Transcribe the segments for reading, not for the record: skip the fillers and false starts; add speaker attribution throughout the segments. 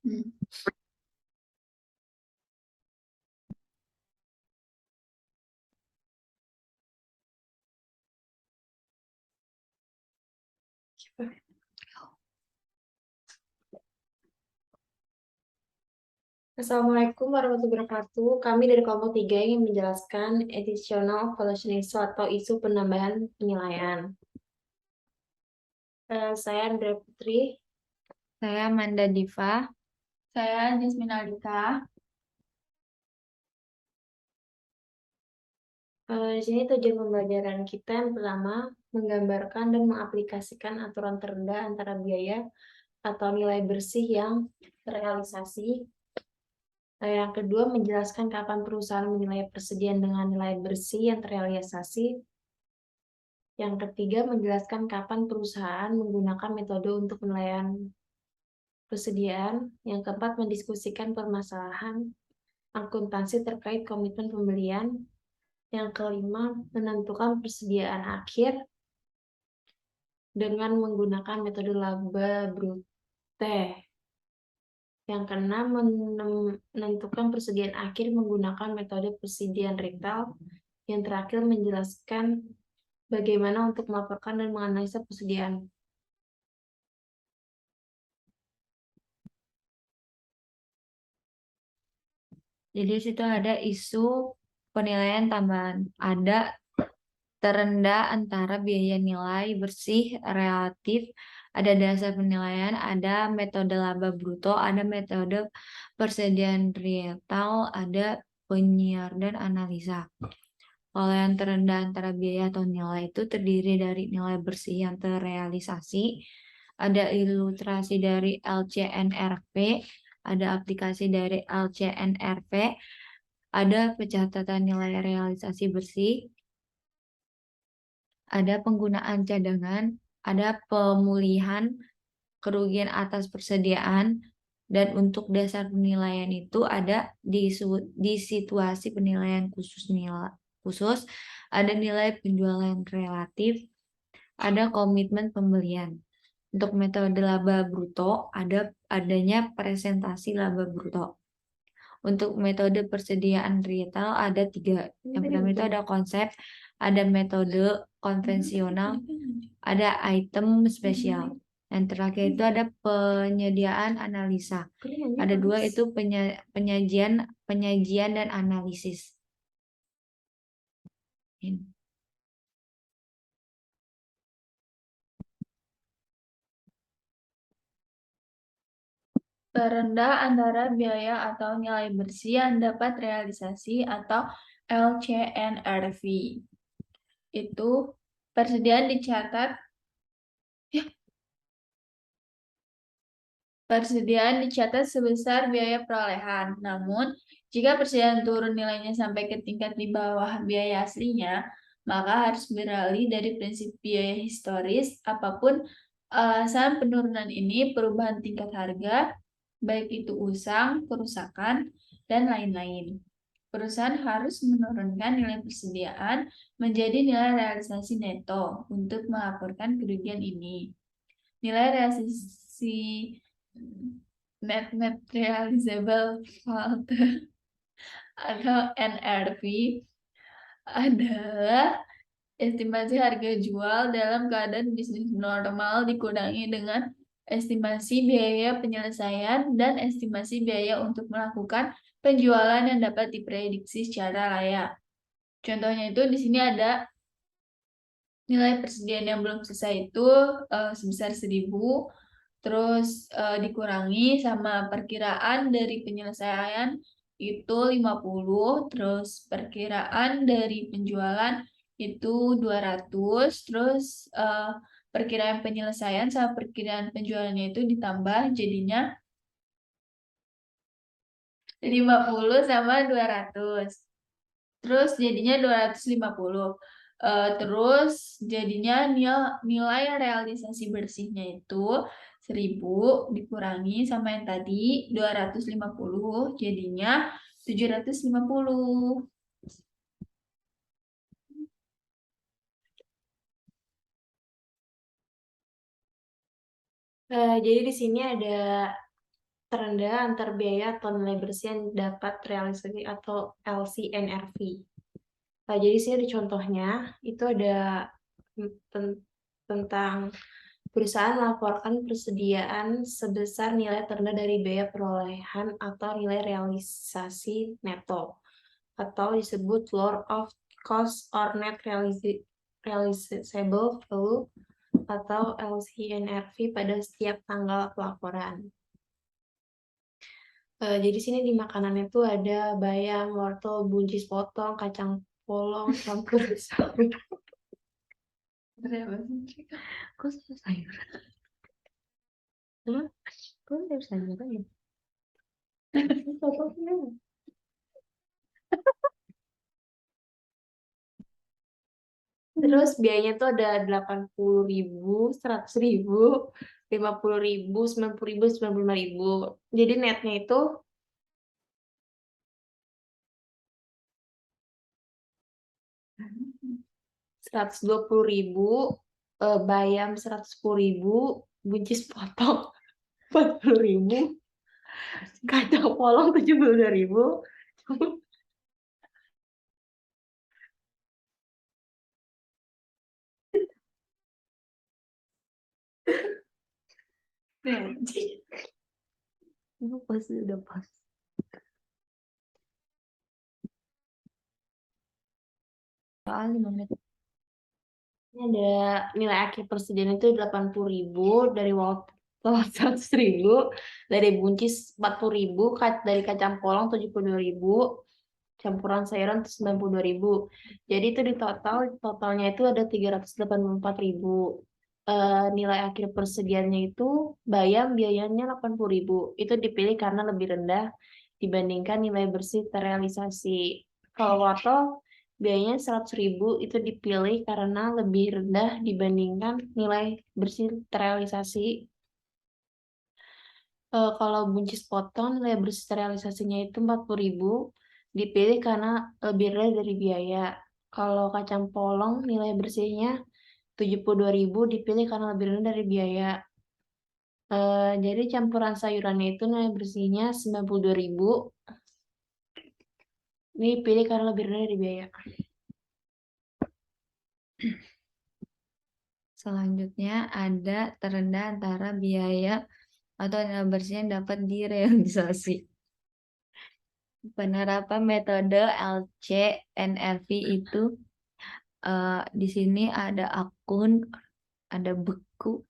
Speaker 1: Assalamualaikum warahmatullahi wabarakatuh. Kami dari kelompok 3 ingin menjelaskan additional evaluation issue atau isu penambahan penilaian. Saya Andrea Putri.
Speaker 2: Saya Manda Diva.
Speaker 3: Saya Jasmine Alika.
Speaker 1: Di sini tujuan pembelajaran kita yang pertama, menggambarkan dan mengaplikasikan aturan terendah antara biaya atau nilai bersih yang terrealisasi. Yang kedua, menjelaskan kapan perusahaan menilai persediaan dengan nilai bersih yang terrealisasi. Yang ketiga, menjelaskan kapan perusahaan menggunakan metode untuk penilaian persediaan. Yang keempat, mendiskusikan permasalahan akuntansi terkait komitmen pembelian. Yang kelima, menentukan persediaan akhir dengan menggunakan metode laba brute. Yang keenam, menentukan persediaan akhir menggunakan metode persediaan retail. Yang terakhir, menjelaskan bagaimana untuk melaporkan dan menganalisa persediaan.
Speaker 2: Jadi di situ ada isu penilaian tambahan. Ada terendah antara biaya nilai bersih relatif, ada dasar penilaian, ada metode laba bruto, ada metode persediaan retail, ada penyiar dan analisa. Kalau yang terendah antara biaya atau nilai itu terdiri dari nilai bersih yang terrealisasi, ada ilustrasi dari LCNRP, ada aplikasi dari LCNRP, ada pencatatan nilai realisasi bersih, ada penggunaan cadangan, ada pemulihan kerugian atas persediaan, dan untuk dasar penilaian itu ada di situasi penilaian khusus, ada nilai penjualan relatif, ada komitmen pembelian. Untuk metode laba bruto, adanya presentasi laba bruto. Untuk metode persediaan retail ada 3. Yang pertama itu ada konsep, ada metode konvensional, ada item spesial. Yang terakhir itu ada penyediaan analisa. Ada 2 itu penyajian dan analisis.
Speaker 3: Terendah antara biaya atau nilai bersih yang dapat realisasi atau LCNRV. Itu persediaan dicatat sebesar biaya perolehan. Namun, jika persediaan turun nilainya sampai ke tingkat di bawah biaya aslinya, maka harus beralih dari prinsip biaya historis. Apapun alasan penurunan ini, perubahan tingkat harga, baik itu usang, kerusakan, dan lain-lain. Perusahaan harus menurunkan nilai persediaan menjadi nilai realisasi neto untuk melaporkan kerugian ini. Nilai realisasi net realizable value atau NRV adalah estimasi harga jual dalam keadaan bisnis normal dikurangi dengan estimasi biaya penyelesaian dan estimasi biaya untuk melakukan penjualan yang dapat diprediksi secara layak. Contohnya itu di sini ada nilai persediaan yang belum selesai itu sebesar 1.000, terus dikurangi sama perkiraan dari penyelesaian itu 50, terus perkiraan dari penjualan itu 200, terus perkiraan penyelesaian sama perkiraan penjualannya itu ditambah jadinya 50 sama 200. Terus jadinya 250. Terus jadinya nilai realisasi bersihnya itu 1.000 dikurangi sama yang tadi 250 jadinya 750.
Speaker 1: Jadi di sini ada terendah antar biaya atau nilai bersih yang dapat realisasi atau LCNRV. Nah, jadi sini ada contohnya, itu ada tentang perusahaan melaporkan persediaan sebesar nilai terendah dari biaya perolehan atau nilai realisasi neto, atau disebut floor of cost or net realizable value atau LCNRV pada setiap tanggal pelaporan. Jadi sini di makanannya tuh ada bayam, wortel, buncis potong, kacang polong, campur sayur.
Speaker 2: Kok sayur? Kok sayur ya?
Speaker 1: Terus biayanya tuh ada 80.000, 100.000, 50.000, 90.000, 95.000. Jadi netnya itu 120.000, bayam 110.000, buncis potong 40.000, kacang polong 72.000.
Speaker 2: Ini pasti udah pas. Soal 5 menit.
Speaker 1: Ini ada nilai akhir persediaan itu 80.000, dari wortel 100.000, dari buncis 40.000, dari kacang polong 72.000, campuran sayuran 92.000. Jadi itu di totalnya itu ada 384.000. Nilai akhir persediaannya itu bayam biayanya 80.000. Itu dipilih karena lebih rendah dibandingkan nilai bersih terrealisasi. Kalau wortel biayanya 100.000, itu dipilih karena lebih rendah dibandingkan nilai bersih terrealisasi. Kalau buncis potong nilai bersih terrealisasinya itu 40.000, dipilih karena lebih rendah dari biaya. Kalau kacang polong nilai bersihnya 72.000, dipilih karena lebih rendah dari biaya. Jadi campuran sayurannya itu nilai bersihnya 92.000, ini dipilih karena lebih rendah dari biaya.
Speaker 2: Selanjutnya ada terendah antara biaya atau nilai bersih yang dapat direalisasi. Penerapan metode LCNRV itu di sini ada akun, ada beku,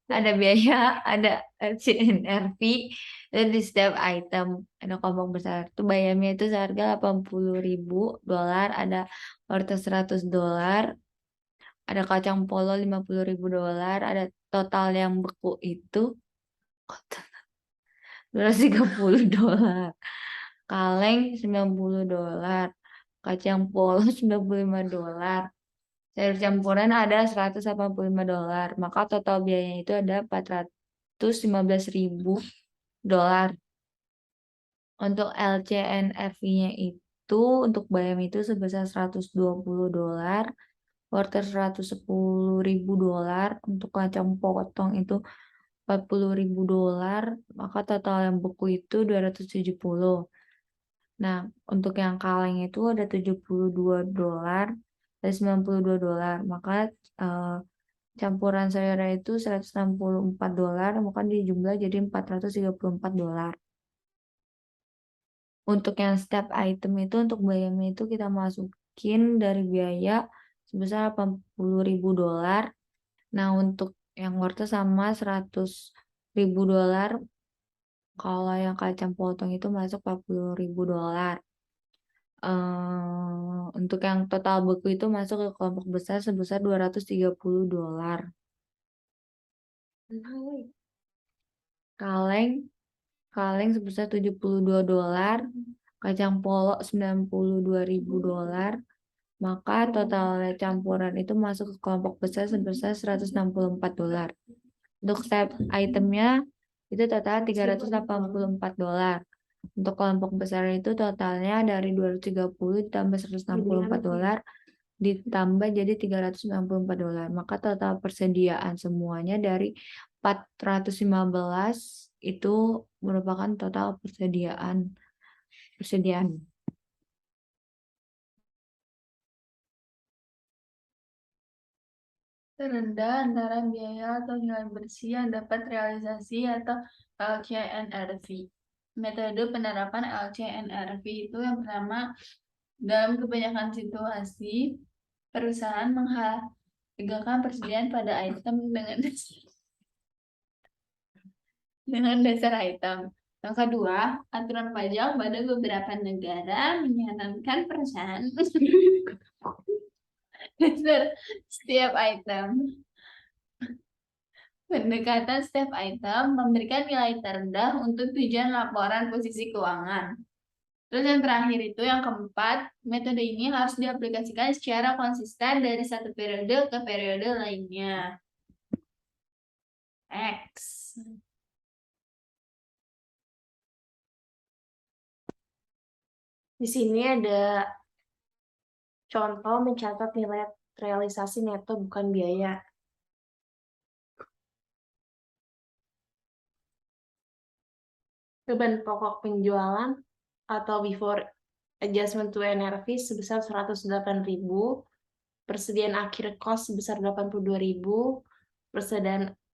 Speaker 2: ada biaya, ada LCNRV, dan di setiap item ada kelompok besar. Itu bayarnya itu seharga $80.000, ada wortel $100, ada kacang polong $50.000, ada total yang beku itu $230, kaleng $90, kacang polong $95, sayur campuran ada $185, maka total biayanya itu ada $415.000. Untuk LCNRV-nya itu untuk bayam itu sebesar $120, wortel $110.000, untuk kacang potong itu $40.000, maka total yang beku itu $270. Nah, untuk yang kaleng itu ada $72 dan $92, maka campuran sayurnya itu $164, maka dijumlah jadi $434. Untuk yang setiap item itu untuk bayarnya itu kita masukin dari biaya sebesar $80.000. Nah, untuk yang wortel sama $100.000. Kalau yang kacang potong itu masuk $40.000. Untuk yang total beku itu masuk ke kelompok besar sebesar $230. Kaleng sebesar $72, kacang polong $92.000, maka total campuran itu masuk ke kelompok besar sebesar $164. Untuk setiap itemnya itu total $384. Untuk kelompok besar itu totalnya dari 230 ditambah $164 ditambah jadi $394. Maka total persediaan semuanya dari 415 itu merupakan total persediaan.
Speaker 3: Terendah antara biaya atau nilai bersih yang dapat realisasi atau LCNRV. Metode penerapan LCNRV itu yang pertama, dalam kebanyakan situasi, perusahaan menghargakan persediaan pada item dengan dasar item. Yang kedua, aturan pajak pada beberapa negara menyarankan perusahaan dasar setiap item. Pendekatan setiap item memberikan nilai terendah untuk tujuan laporan posisi keuangan. Terus yang terakhir itu yang keempat, metode ini harus diaplikasikan secara konsisten dari satu periode ke periode lainnya. X.
Speaker 1: Di sini ada contoh mencatat nilai realisasi neto bukan biaya. Beban pokok penjualan atau before adjustment to NRV sebesar 108.000, persediaan akhir cost sebesar 82.000,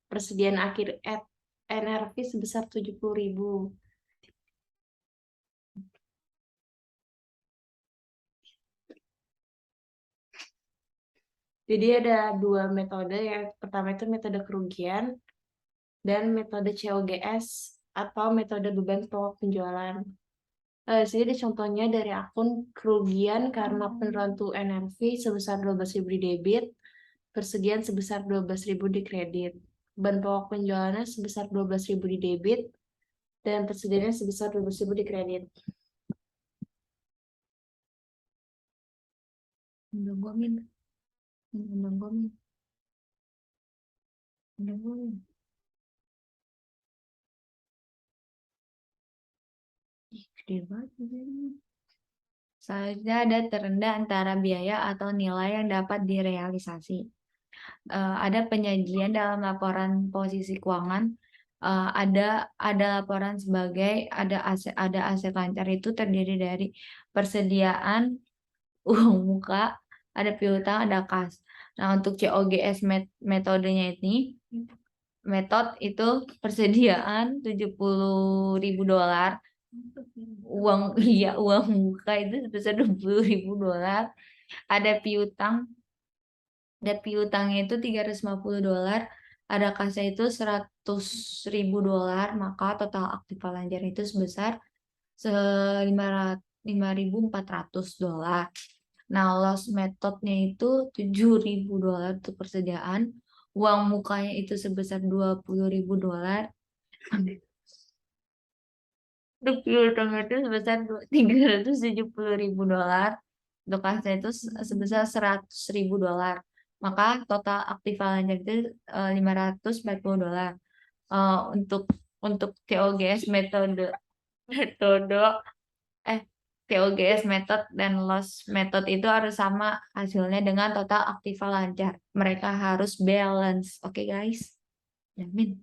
Speaker 1: persediaan akhir NRV sebesar 70.000. Jadi ada dua metode, yang pertama itu metode kerugian dan metode COGS atau metode beban pokok penjualan. Sini ada contohnya dari akun kerugian karena penurunan to NRV sebesar 12.000 di debit, persediaan sebesar 12.000 di kredit. Beban pokok penjualannya sebesar 12.000 di debit dan persediaannya sebesar 12.000 di kredit.
Speaker 2: Selanjutnya ada terendah antara biaya atau nilai yang dapat direalisasi. Ada penyajian dalam laporan posisi keuangan. Ada laporan sebagai ada aset lancar itu terdiri dari persediaan uang muka, ada piutang, ada kas. Nah, untuk COGS metodenya ini, metode itu persediaan $70.000, uang muka itu sebesar $20.000, ada piutangnya itu $350, ada kasnya itu $100.000, maka total aktiva lancar itu sebesar $5.400. Nah, loss metodenya itu $7.000 untuk persediaan, uang mukanya itu sebesar $20.000, untuk piutang itu sebesar $370.000, untuk kasnya itu sebesar $100.000, maka total aktiva lancar itu $540. Untuk COGS method dan loss method itu harus sama hasilnya dengan total aktiva lancar. Mereka harus balance. Oke, guys? Yamin.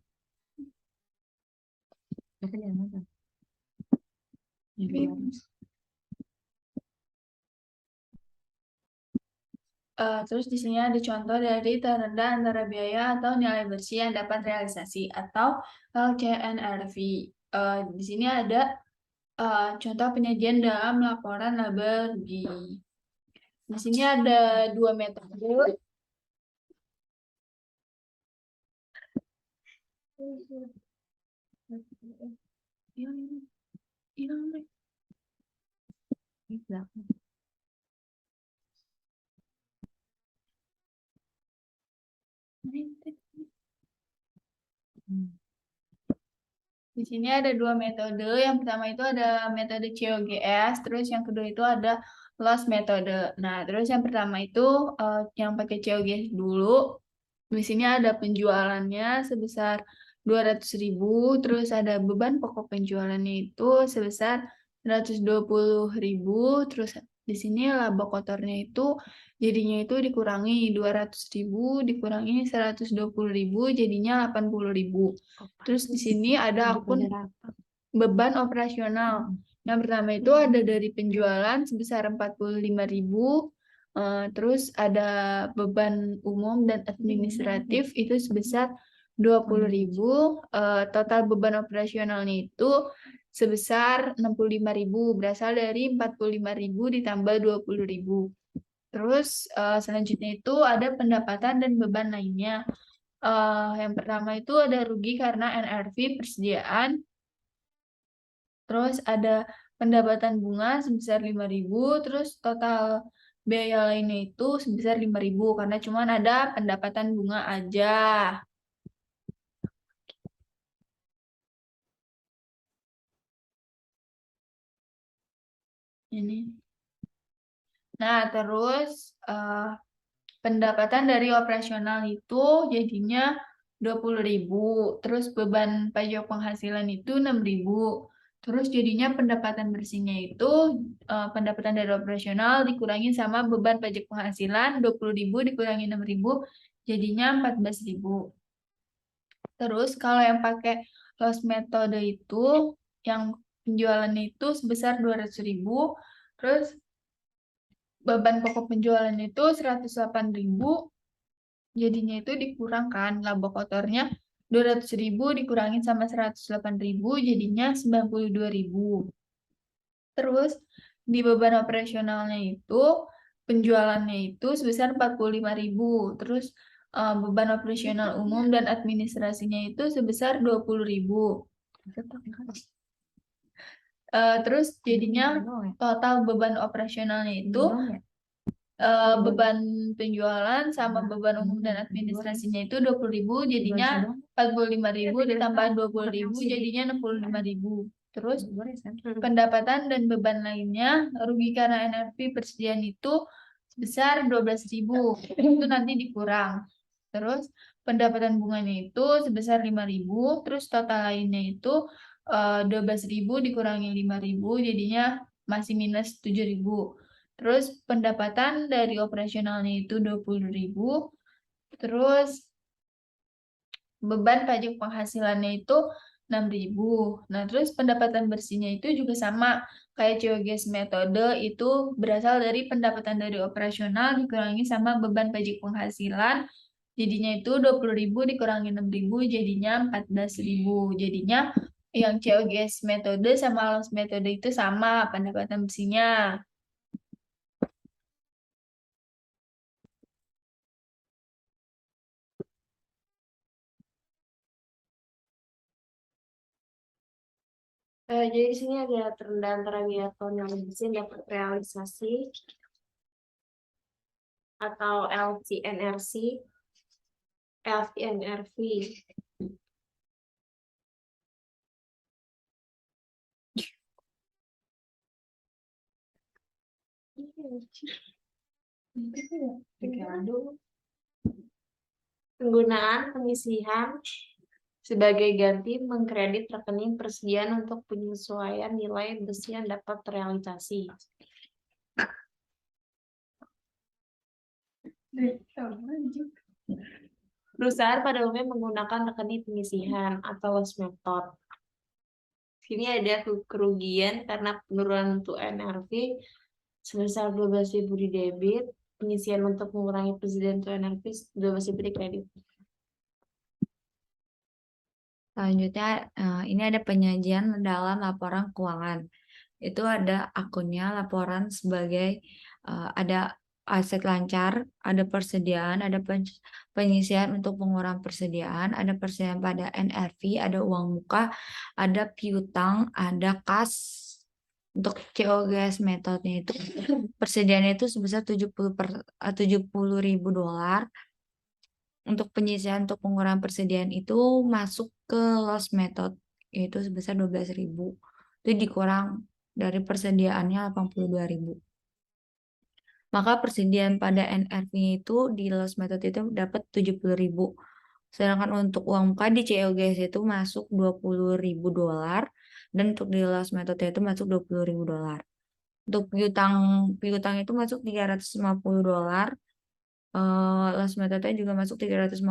Speaker 3: Terus di sini ada contoh dari terendah antara biaya atau nilai bersih yang dapat realisasi atau LCNRV. Di sini ada contoh penyajian dalam laporan laba rugi. Di sini ada dua metode. Di sini ada dua metode. Yang pertama itu ada metode COGS, terus yang kedua itu ada loss metode. Nah, terus yang pertama itu yang pakai COGS dulu. Di sini ada penjualannya sebesar 200.000, terus ada beban pokok penjualannya itu sebesar 120.000, terus Di sini laba kotornya itu jadinya itu dikurangi 200.000 dikurangi 120.000 jadinya 80.000. Terus di sini ada akun beban operasional. Yang pertama itu ada dari penjualan sebesar 45.000, terus ada beban umum dan administratif itu sebesar 20.000, total beban operasionalnya itu sebesar 65.000, berasal dari 45.000 ditambah 20.000. Terus selanjutnya itu ada pendapatan dan beban lainnya. Yang pertama itu ada rugi karena NRV persediaan. Terus ada pendapatan bunga sebesar 5.000, terus total biaya lainnya itu sebesar 5.000 karena cuma ada pendapatan bunga aja. Ini. Nah, terus pendapatan dari operasional itu jadinya 20.000, terus beban pajak penghasilan itu 6.000. Terus jadinya pendapatan bersihnya itu pendapatan dari operasional dikurangi sama beban pajak penghasilan 20.000 dikurangi 6.000 jadinya 14.000. Terus kalau yang pakai loss metode itu yang penjualannya itu sebesar 200.000, terus beban pokok penjualan itu 108.000, jadinya itu dikurangkan laba kotornya 200.000 dikurangi sama 108.000 jadinya 92.000. Terus di beban operasionalnya itu penjualannya itu sebesar 45.000, terus beban operasional umum dan administrasinya itu sebesar 20.000. Terus jadinya total beban operasionalnya itu beban penjualan sama beban umum dan administrasinya itu 20.000 jadinya 45.000 ditambah 20.000 jadinya 65.000. Terus pendapatan dan beban lainnya rugi karena NRV persediaan itu sebesar 12.000, itu nanti dikurang. Terus pendapatan bunganya itu sebesar 5.000, terus total lainnya itu 12.000 dikurangi 5.000 jadinya masih minus 7.000. Terus pendapatan dari operasionalnya itu 20.000, terus beban pajak penghasilannya itu 6.000. Nah, terus pendapatan bersihnya itu juga sama kayak GeoGes metode itu berasal dari pendapatan dari operasional dikurangi sama beban pajak penghasilan. Jadinya itu 20.000 dikurangi 6.000 jadinya 14.000. Jadinya yang GeoGes metode sama loss metode itu sama pendapatan bersihnya.
Speaker 1: Jadi di sini ada terendah antara biaya tahun yang bersih dapat realisasi atau LCNRC, LCNRV. Penggunaan penyisihan sebagai ganti mengkredit rekening persediaan untuk penyesuaian nilai besi yang dapat terrealisasi. Perusahaan pada umumnya menggunakan rekening penyisihan atau loss method. Sini ada kerugian karena penurunan untuk NRV sebesar 12.000 di debit, penyisihan untuk mengurangi persediaan untuk NRV 12.000 di kredit.
Speaker 2: Selanjutnya, ini ada penyajian dalam laporan keuangan. Itu ada akunnya laporan sebagai ada aset lancar, ada persediaan, ada penyisihan untuk pengurangan persediaan, ada persediaan pada NRV, ada uang muka, ada piutang, ada kas. Untuk COGS metodenya itu persediaannya itu sebesar 70.000 dolar. Untuk penyisihan untuk pengurangan persediaan itu masuk ke loss method yaitu sebesar 12.000. Itu dikurang dari persediaannya 82.000. Maka persediaan pada NRV itu di loss method itu dapat 70.000. Sedangkan untuk uang muka di COGS itu masuk 20.000 dolar dan untuk di loss method itu masuk 20.000 dolar. Untuk piutang itu masuk $350. Loss metode juga masuk $350.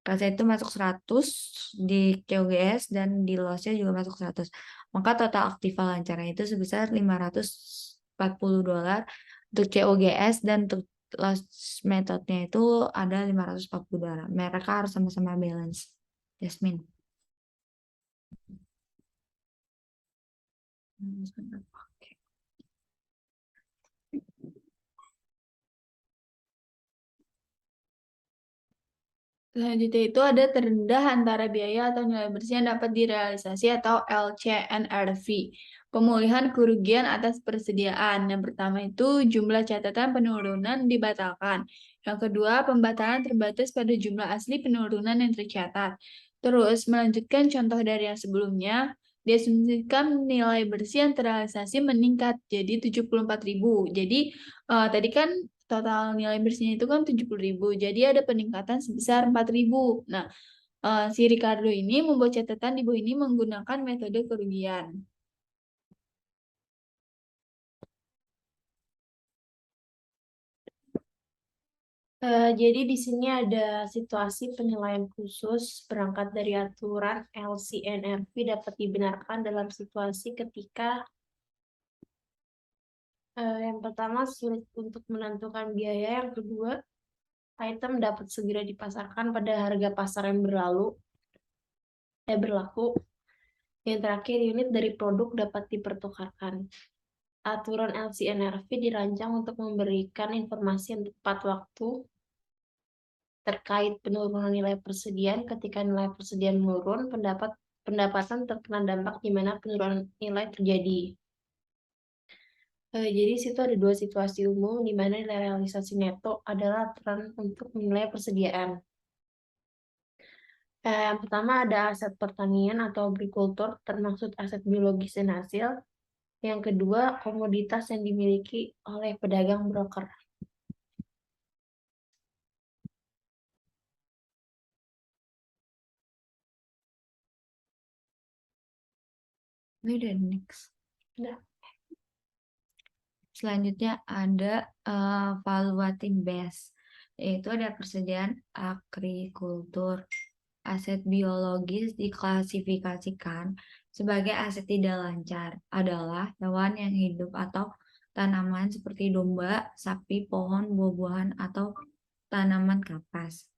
Speaker 2: Rasa itu masuk 100 di COGS dan di lossnya juga masuk 100. Maka total aktiva lancarnya itu sebesar $540 untuk COGS dan untuk loss metodenya itu ada $540. Mereka harus sama-sama balance. Jasmine. Oke.
Speaker 3: Selanjutnya itu ada terendah antara biaya atau nilai bersih yang dapat direalisasi atau LCNRV. Pemulihan kerugian atas persediaan. Yang pertama itu jumlah catatan penurunan dibatalkan. Yang kedua, pembatalan terbatas pada jumlah asli penurunan yang tercatat. Terus, melanjutkan contoh dari yang sebelumnya, diasumsikan nilai bersih yang terrealisasi meningkat jadi 74.000. Jadi, tadi kan total nilai bersihnya itu kan 70.000. Jadi ada peningkatan sebesar 4.000. Nah, si Ricardo ini membuat catatan di bawah ini menggunakan metode kerugian.
Speaker 1: Jadi di sini ada situasi penilaian khusus berangkat dari aturan LCNRV dapat dibenarkan dalam situasi ketika yang pertama sulit untuk menentukan biaya, yang kedua item dapat segera dipasarkan pada harga pasar yang berlaku. Yang terakhir, unit dari produk dapat dipertukarkan. Aturan LCNRV dirancang untuk memberikan informasi yang tepat waktu terkait penurunan nilai persediaan. Ketika nilai persediaan menurun, pendapatan terkena dampak di mana penurunan nilai terjadi. Jadi situ ada dua situasi umum di mana nilai realisasi neto adalah aturan untuk menilai persediaan. Yang pertama ada aset pertanian atau agrikultur, termasuk aset biologis dan hasil. Yang kedua, komoditas yang dimiliki oleh pedagang broker.
Speaker 2: Udah next.
Speaker 1: Udah.
Speaker 2: Selanjutnya ada valuating base, yaitu ada persediaan agrikultur. Aset biologis diklasifikasikan sebagai aset tidak lancar adalah hewan yang hidup atau tanaman seperti domba, sapi, pohon, buah-buahan, atau tanaman kapas.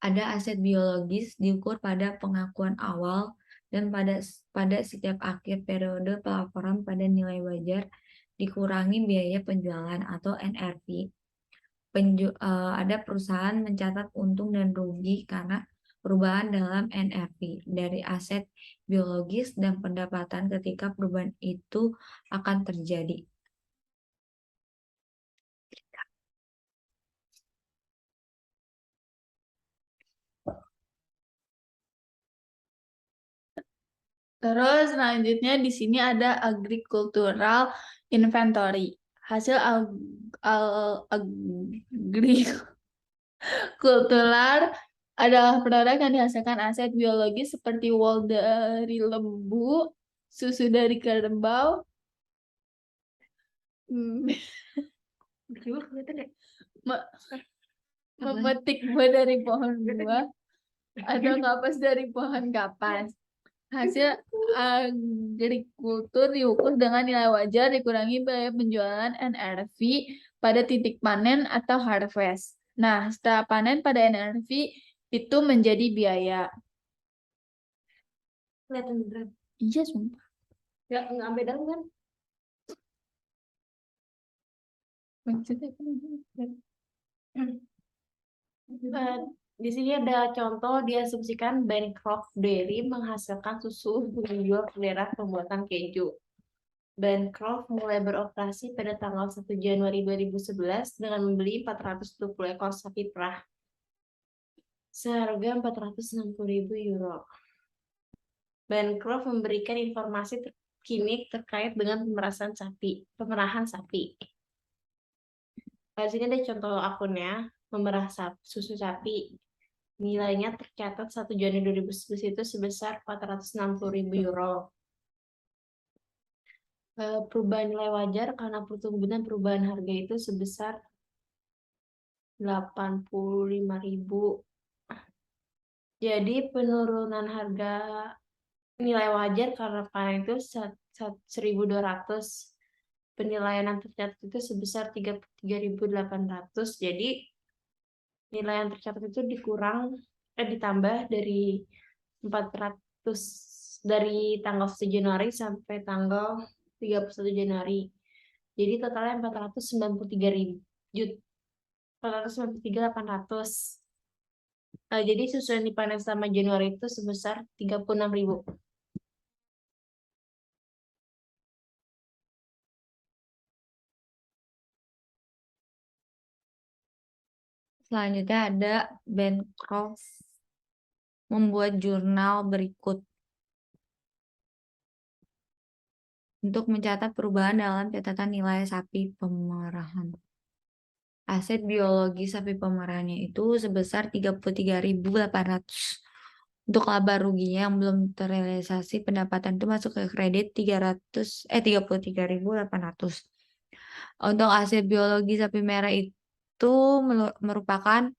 Speaker 2: Ada aset biologis diukur pada pengakuan awal dan pada setiap akhir periode pelaporan pada nilai wajar dikurangi biaya penjualan atau NRV. Ada perusahaan mencatat untung dan rugi karena perubahan dalam NRV dari aset biologis dan pendapatan ketika perubahan itu akan terjadi.
Speaker 3: Terus selanjutnya di sini ada agricultural inventory. Hasil agrikultural adalah produk yang dihasilkan aset biologis seperti wool dari lembu, susu dari kerbau, memetik buah dari pohon buah, atau kapas dari pohon kapas. Hasil agrikultur diukur dengan nilai wajar dikurangi biaya penjualan NRV pada titik panen atau harvest. Nah, setelah panen pada NRV itu menjadi biaya.
Speaker 1: Kelihatan beneran.
Speaker 3: Iya, sumpah.
Speaker 1: Ya, nggak beda kan?
Speaker 3: Maksudnya
Speaker 1: Di sini ada contoh diasumsikan Bancroft Dairy menghasilkan susu untuk dijual ke daerah pembuatan keju. Bancroft mulai beroperasi pada tanggal 1 Januari 2011 dengan membeli 420 ekor sapi perah seharga 460.000 euro. Bancroft memberikan informasi terkini terkait dengan pemerahan sapi. Di sini ada contoh akunnya, memerah susu sapi. Nilainya tercatat 1 Januari 2011 itu sebesar 460.000 euro. Perubahan nilai wajar karena pertumbuhan perubahan harga itu sebesar 85.000. Jadi penurunan harga nilai wajar karena panen itu 1.200. Penilaian yang tercatat itu sebesar 33.800. Jadi nilai yang tercatat itu ditambah dari 400 dari tanggal 1 Januari sampai tanggal 31 Januari. Jadi totalnya 493.800. Jadi susu yang dipanen selama Januari itu sebesar 36.000.
Speaker 2: Selanjutnya ada Bancroft membuat jurnal berikut untuk mencatat perubahan dalam catatan nilai sapi pemerahan. Aset biologi sapi pemerahannya itu sebesar 33.800. Untuk laba ruginya yang belum terrealisasi pendapatan itu masuk ke kredit 33.800. Untuk aset biologi sapi merah itu merupakan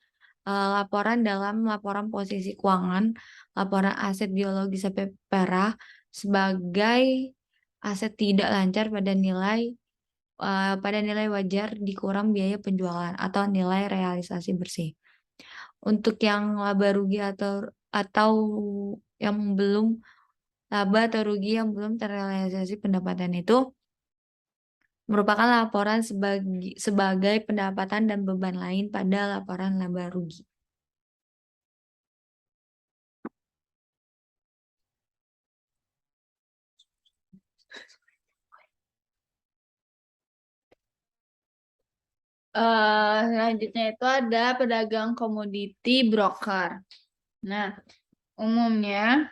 Speaker 2: laporan dalam laporan posisi keuangan, laporan aset biologi sapi merah sebagai aset tidak lancar pada nilai wajar dikurang biaya penjualan atau nilai realisasi bersih. Untuk yang laba rugi atau yang belum laba atau rugi yang belum terrealisasi pendapatan itu merupakan laporan sebagai pendapatan dan beban lain pada laporan laba rugi.
Speaker 3: Selanjutnya itu ada pedagang komoditi broker. Nah, umumnya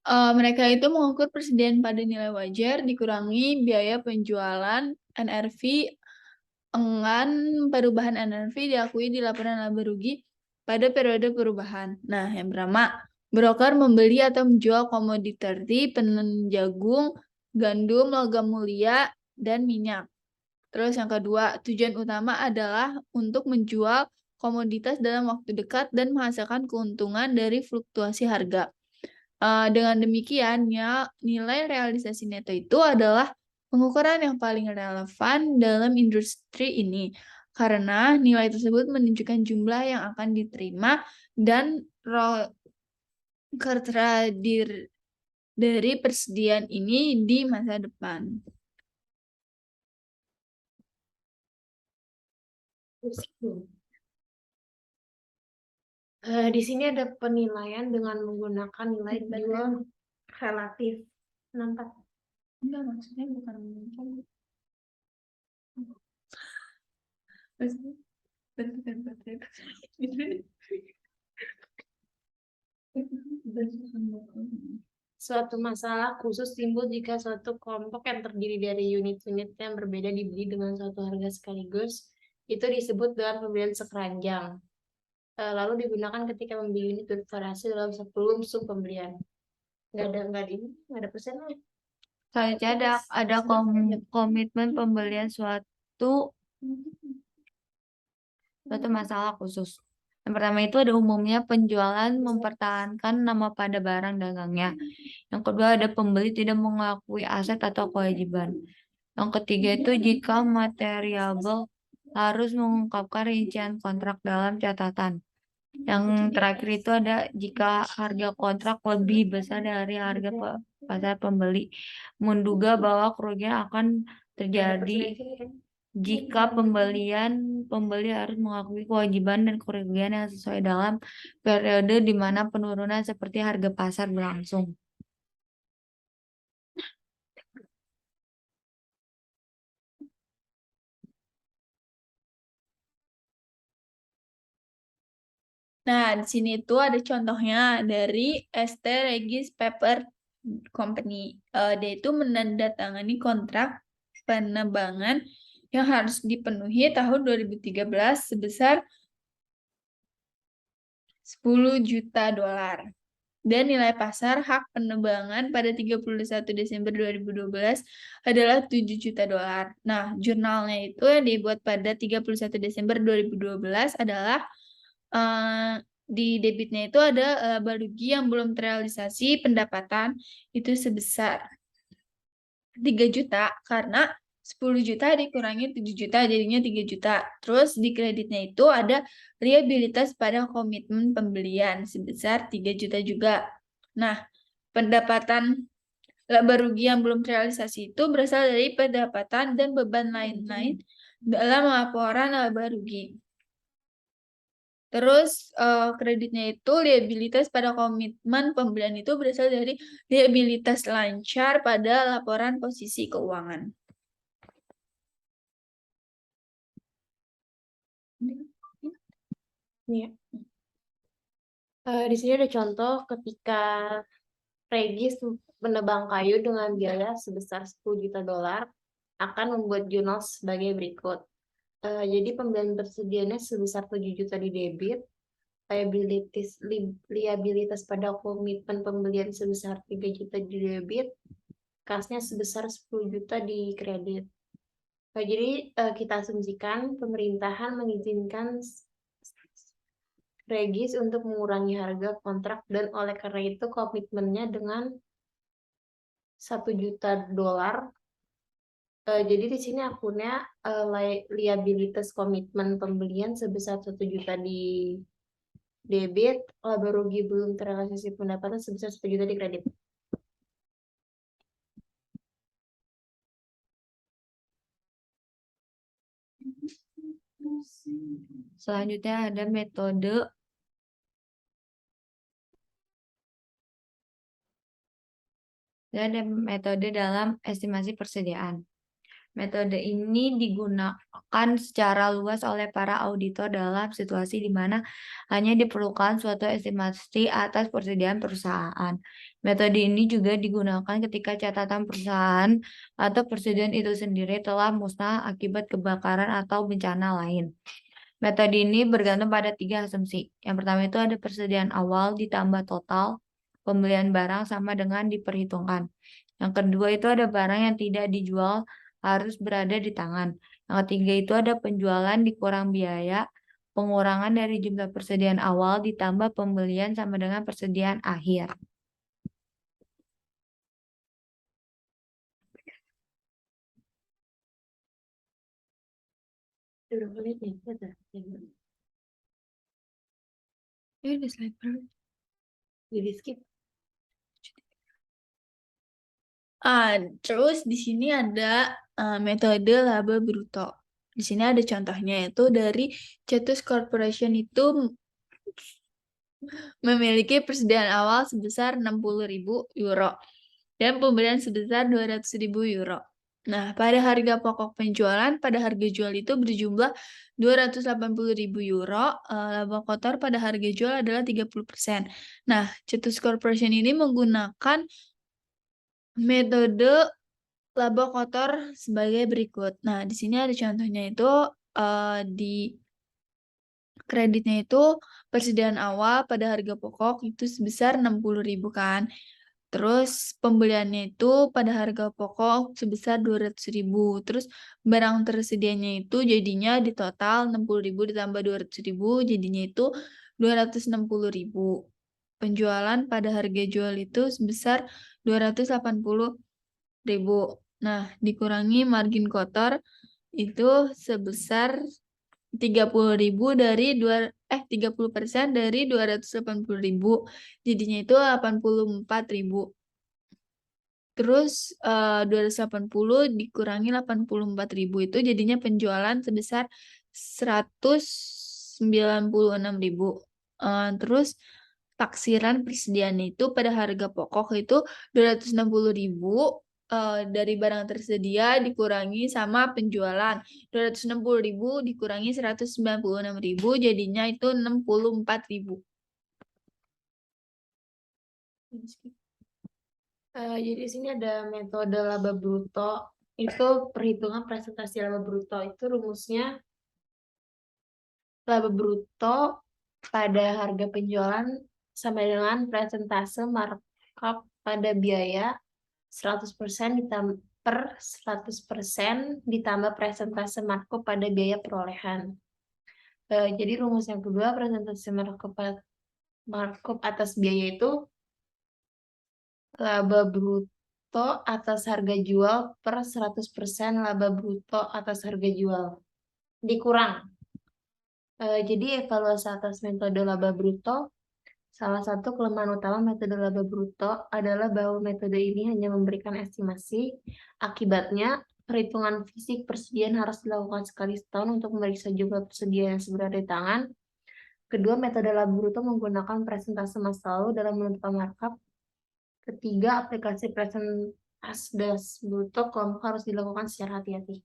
Speaker 3: mereka itu mengukur persediaan pada nilai wajar dikurangi biaya penjualan NRV enggan perubahan NRV diakui di laporan laba rugi pada periode perubahan. Nah, yang pertama, broker membeli atau menjual komoditi penenjagung, gandum, logam mulia, dan minyak. Terus yang kedua, tujuan utama adalah untuk menjual komoditas dalam waktu dekat dan menghasilkan keuntungan dari fluktuasi harga. Dengan demikian, nilai realisasi neto itu adalah pengukuran yang paling relevan dalam industri ini, karena nilai tersebut menunjukkan jumlah yang akan diterima dan dari persediaan ini di masa depan.
Speaker 1: Di sini ada penilaian dengan menggunakan nilai jual relatif. Nampak?
Speaker 3: Enggak, maksudnya bukan mungkin.
Speaker 1: Suatu masalah khusus timbul jika suatu kelompok yang terdiri dari unit-unit yang berbeda dibeli dengan suatu harga sekaligus. Itu disebut dengan pembelian sekeranjang. Lalu digunakan ketika membeli unit bervariasi dalam sebelum sum pembelian. Nggak ada persennya.
Speaker 2: Selanjutnya ada komitmen pembelian suatu masalah khusus. Yang pertama itu ada umumnya penjualan mempertahankan nama pada barang dagangnya. Yang kedua ada pembeli tidak mengakui aset atau kewajiban. Yang ketiga itu jika materiable harus mengungkapkan rincian kontrak dalam catatan. Yang terakhir itu ada jika harga kontrak lebih besar dari harga pasar pembeli, menduga bahwa kerugian akan terjadi jika pembeli harus mengakui kewajiban dan kerugian yang sesuai dalam periode di mana penurunan seperti harga pasar berlangsung.
Speaker 3: Nah, di sini tuh ada contohnya dari ST Regis Paper Company. Dia itu menandatangani kontrak penebangan yang harus dipenuhi tahun 2013 sebesar 10 juta dolar. Dan nilai pasar hak penebangan pada 31 Desember 2012 adalah 7 juta dolar. Nah, jurnalnya itu yang dibuat pada 31 Desember 2012 adalah di debitnya itu ada laba rugi yang belum terrealisasi pendapatan itu sebesar 3 juta karena 10 juta dikurangi 7 juta jadinya 3 juta. Terus di kreditnya itu ada liabilitas pada komitmen pembelian sebesar 3 juta juga. Nah, pendapatan laba rugi yang belum terrealisasi itu berasal dari pendapatan dan beban lain-lain dalam laporan laba rugi. Terus kreditnya itu liabilitas pada komitmen pembelian itu berasal dari liabilitas lancar pada laporan posisi keuangan.
Speaker 1: Ya. Di sini ada contoh ketika Regis menebang kayu dengan biaya sebesar 10 juta dolar akan membuat jurnal sebagai berikut. Jadi pembelian bersedianya sebesar 7 juta di debit, liabilitas pada komitmen pembelian sebesar 3 juta di debit, kasnya sebesar 10 juta di kredit. Jadi kita asumsikan pemerintahan mengizinkan Regis untuk mengurangi harga kontrak dan oleh karena itu komitmennya dengan 1 juta dolar. Jadi di sini akunnya liabilitas komitmen pembelian sebesar 1 juta di debit, laba rugi belum terrealisasi pendapatan sebesar 1 juta di kredit.
Speaker 2: Selanjutnya ada metode dalam estimasi persediaan. Metode ini digunakan secara luas oleh para auditor dalam situasi di mana hanya diperlukan suatu estimasi atas persediaan perusahaan. Metode ini juga digunakan ketika catatan perusahaan atau persediaan itu sendiri telah musnah akibat kebakaran atau bencana lain. Metode ini bergantung pada 3 asumsi. Yang pertama itu ada persediaan awal ditambah total pembelian barang sama dengan diperhitungkan. Yang kedua itu ada barang yang tidak dijual harus berada di tangan. Yang ketiga itu ada penjualan dikurang biaya, pengurangan dari jumlah persediaan awal ditambah pembelian sama dengan persediaan akhir.
Speaker 3: Ya udah slide berapa?
Speaker 1: Jadi skip.
Speaker 3: Terus di sini ada metode laba bruto. Di sini ada contohnya yaitu dari Cetus Corporation itu memiliki persediaan awal sebesar 60.000 euro dan pembelian sebesar 200.000 euro. Nah, pada harga pokok penjualan, pada harga jual itu berjumlah 280.000 euro, laba kotor pada harga jual adalah 30%. Nah, Cetus Corporation ini menggunakan metode laba kotor sebagai berikut. Nah, di sini ada contohnya itu di kreditnya itu persediaan awal pada harga pokok itu sebesar 60.000 kan. Terus pembeliannya itu pada harga pokok sebesar 200.000. Terus barang tersedianya itu jadinya di total 60.000 ditambah 200.000 jadinya itu 260.000. Penjualan pada harga jual itu sebesar 280.000. Nah, dikurangi margin kotor itu sebesar 30.000 dari 30% dari 280.000. Jadinya itu 84.000. Terus 280 dikurangi 84.000 itu jadinya penjualan sebesar 196.000. Terus taksiran persediaan itu pada harga pokok itu 260.000 dari barang tersedia dikurangi sama penjualan. 260.000 dikurangi 196.000 jadinya itu 64.000.
Speaker 1: Jadi di sini ada metode laba bruto. Itu perhitungan presentasi laba bruto. Itu rumusnya laba bruto pada harga penjualan sama dengan presentase markup pada biaya 100% per 100% ditambah presentase markup pada biaya perolehan. Jadi rumus yang kedua, presentase markup atas biaya itu laba bruto atas harga jual per 100% laba bruto atas harga jual dikurang. Jadi evaluasi atas metode laba bruto, salah satu kelemahan utama metode laba bruto adalah bahwa metode ini hanya memberikan estimasi. Akibatnya, perhitungan fisik persediaan harus dilakukan sekali setahun untuk memeriksa jumlah persediaan yang sebenarnya di tangan. Kedua, metode laba bruto menggunakan presentase masa lalu dalam menentukan markup. Ketiga, aplikasi presentase das bruto kelompok harus dilakukan secara hati-hati.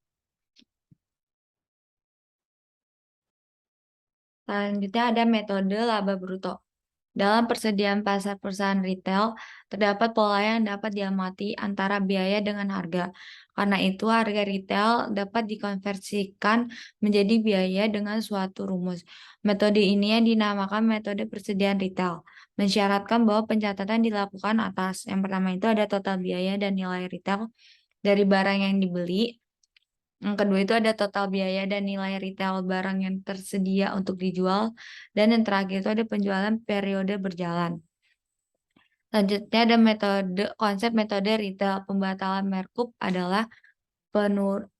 Speaker 2: Selanjutnya ada metode laba bruto. Dalam persediaan pasar perusahaan retail, terdapat pola yang dapat diamati antara biaya dengan harga. Karena itu, harga retail dapat dikonversikan menjadi biaya dengan suatu rumus. Metode ini yang dinamakan metode persediaan retail, mensyaratkan bahwa pencatatan dilakukan atas. Yang pertama itu ada total biaya dan nilai retail dari barang yang dibeli. Yang kedua itu ada total biaya dan nilai retail barang yang tersedia untuk dijual. Dan yang terakhir itu ada penjualan periode berjalan. Selanjutnya ada konsep metode retail. Pembatalan markup adalah penurunan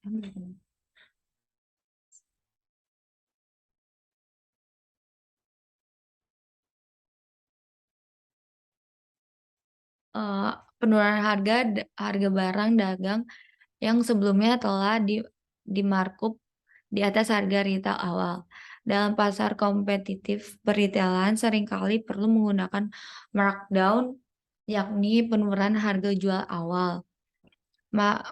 Speaker 2: harga barang dagang yang sebelumnya telah di markup di atas harga retail awal. Dalam pasar kompetitif peritailan seringkali perlu menggunakan markdown, yakni penurunan harga jual awal.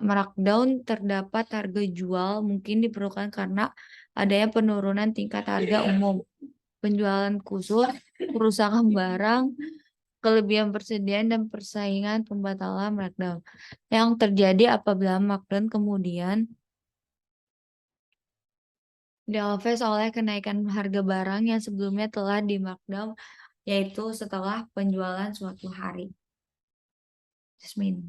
Speaker 2: Markdown terdapat harga jual mungkin diperlukan karena adanya penurunan tingkat harga umum, penjualan khusus, kerusakan barang, kelebihan persediaan dan persaingan. Pembatalan markdown yang terjadi apabila markdown kemudian di-offset oleh kenaikan harga barang yang sebelumnya telah di markdown, yaitu setelah penjualan suatu hari. Jasmine,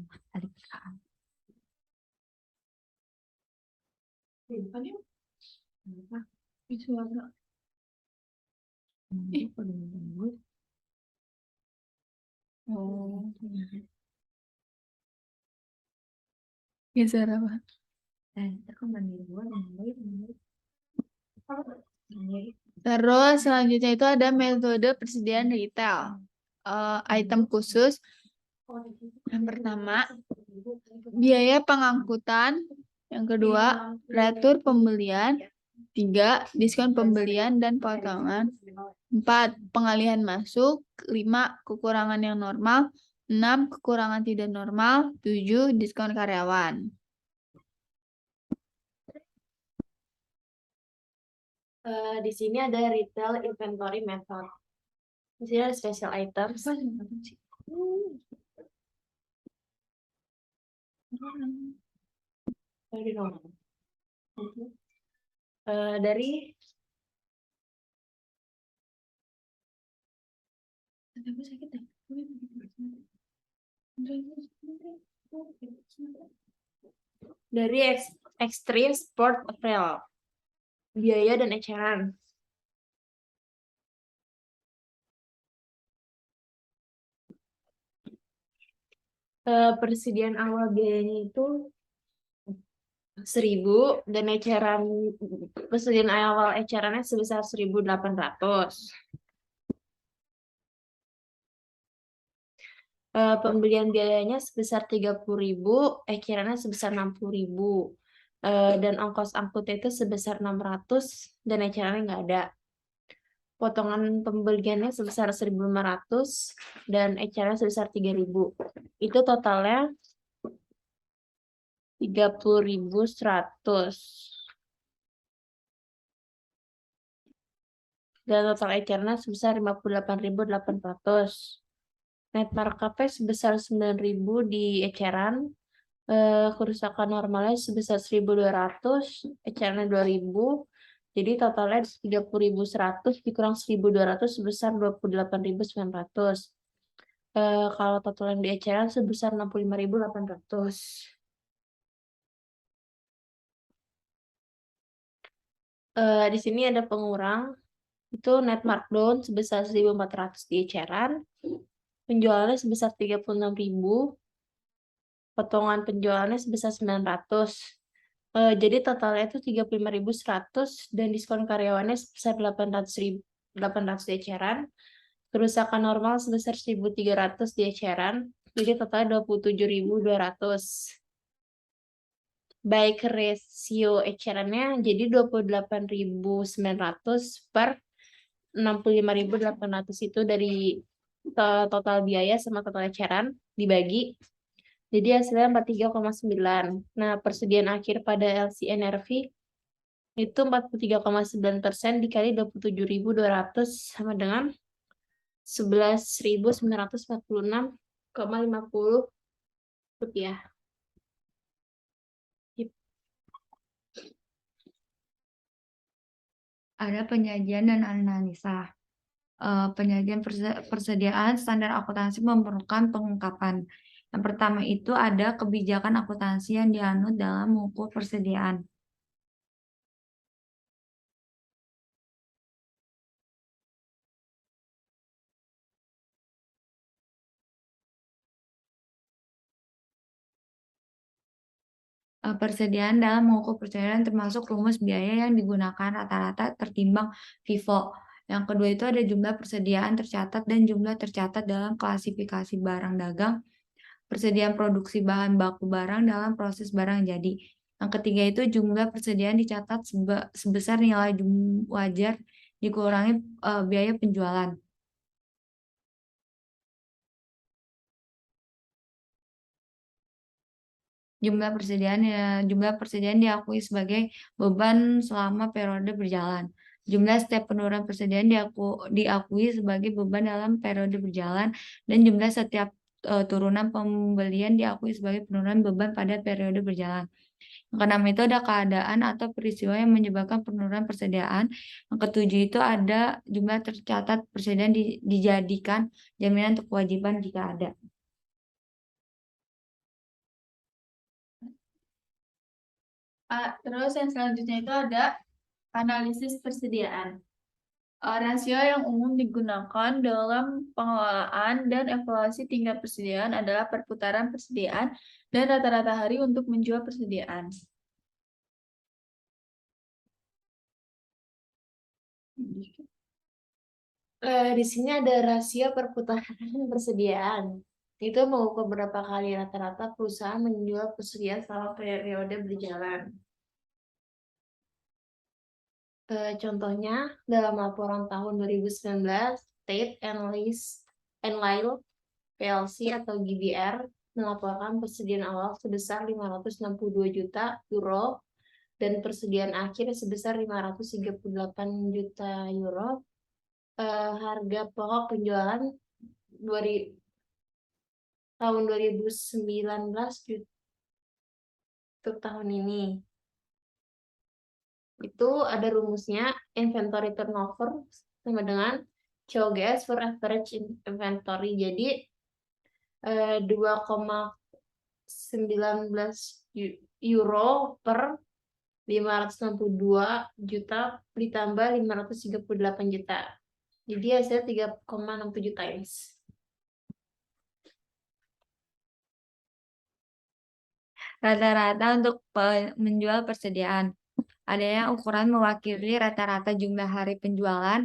Speaker 3: Geser apa? Terus selanjutnya itu ada metode persediaan retail. Item khusus. Yang pertama, biaya pengangkutan. Yang kedua, retur pembelian. 3, diskon pembelian dan potongan. 4, pengalihan masuk. 5, kekurangan yang normal. 6, kekurangan tidak normal. 7, diskon karyawan.
Speaker 1: Di sini ada retail inventory method. Di sini ada special items. Dari Extreme Sport Apparel, biaya dan eceran. Persediaan awal biayanya itu 1.000 dan persediaan awal ecerannya sebesar 1.800. Pembelian biayanya sebesar 30.000, ecerannya sebesar 60.000. Dan ongkos angkutnya itu sebesar 600 dan ecerannya nggak ada. Potongan pembeliannya sebesar 1.500 dan ecerannya sebesar 3.000. Itu totalnya 30.100. Dan total ecerannya sebesar 58.800. Net markup-nya sebesar 9.000 di eceran. Kerusakan normalnya sebesar 1.200, ecerannya 2.000. Jadi totalnya 30.100 dikurang 1.200 sebesar 28.900. Kalau total yang di eceran sebesar 65.800. Di sini ada pengurang, itu net markdown sebesar 1.400 di eceran, penjualannya sebesar 36.000, potongan penjualannya sebesar 900. Jadi totalnya itu 35.100 dan diskon karyawannya sebesar 800 di eceran. Kerusakan normal sebesar 1.300 di eceran. Jadi totalnya 27.200. Baik rasio ecerannya jadi 28.900 per 65.800 itu dari total biaya sama total eceran dibagi. Jadi hasilnya 43,9. Nah, persediaan akhir pada LCNRV itu 43,9% dikali 27.200 sama dengan 11.946,50 rupiah.
Speaker 2: Ada penyajian dan analisa. Penyajian persediaan standar akuntansi memerlukan pengungkapan. Yang pertama itu ada kebijakan akuntansi yang dianut dalam mengukur persediaan. Persediaan dalam mengukur persediaan termasuk rumus biaya yang digunakan rata-rata tertimbang FIFO. Yang kedua itu ada jumlah persediaan tercatat dan jumlah tercatat dalam klasifikasi barang dagang, persediaan produksi bahan baku barang dalam proses barang jadi. Yang ketiga itu jumlah persediaan dicatat sebesar nilai wajar dikurangi biaya penjualan. Jumlah persediaan diakui sebagai beban selama periode berjalan. Jumlah setiap penurunan persediaan diakui sebagai beban dalam periode berjalan dan jumlah setiap turunan pembelian diakui sebagai penurunan beban pada periode berjalan. Yang keenam itu ada keadaan atau peristiwa yang menyebabkan penurunan persediaan. Yang ketujuh itu ada jumlah tercatat persediaan dijadikan jaminan untuk kewajiban jika ada.
Speaker 3: Terus yang selanjutnya itu ada analisis persediaan. Rasio yang umum digunakan dalam pengelolaan dan evaluasi tingkat persediaan adalah perputaran persediaan dan rata-rata hari untuk menjual persediaan.
Speaker 1: Di sini ada rasio perputaran persediaan. Itu mengukur berapa kali rata-rata perusahaan menjual persediaan selama periode berjalan. Contohnya, dalam laporan tahun 2019, Tate and Lyle PLC atau GBR melaporkan persediaan awal sebesar 562 juta euro dan persediaan akhir sebesar 538 juta euro. Harga pokok penjualan tahun 2019 untuk tahun ini. Itu ada rumusnya inventory turnover sama dengan COGS for average inventory. Jadi 2,19 euro per 562 juta ditambah 538 juta. Jadi hasilnya 3,67 times.
Speaker 2: Rata-rata untuk menjual persediaan. Adanya ukuran mewakili rata-rata jumlah hari penjualan,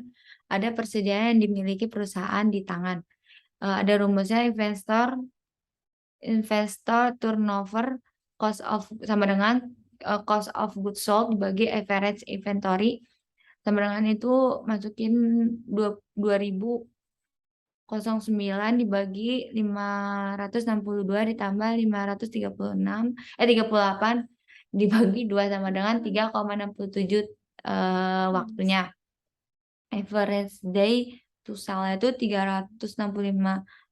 Speaker 2: ada persediaan yang dimiliki perusahaan di tangan. Ada rumusnya investor turnover cost of sama dengan cost of goods sold dibagi average inventory sama dengan itu masukin 2009 dibagi 562 ditambah 38 dibagi 2 sama dengan 3,67 waktunya. Average day to sell itu 365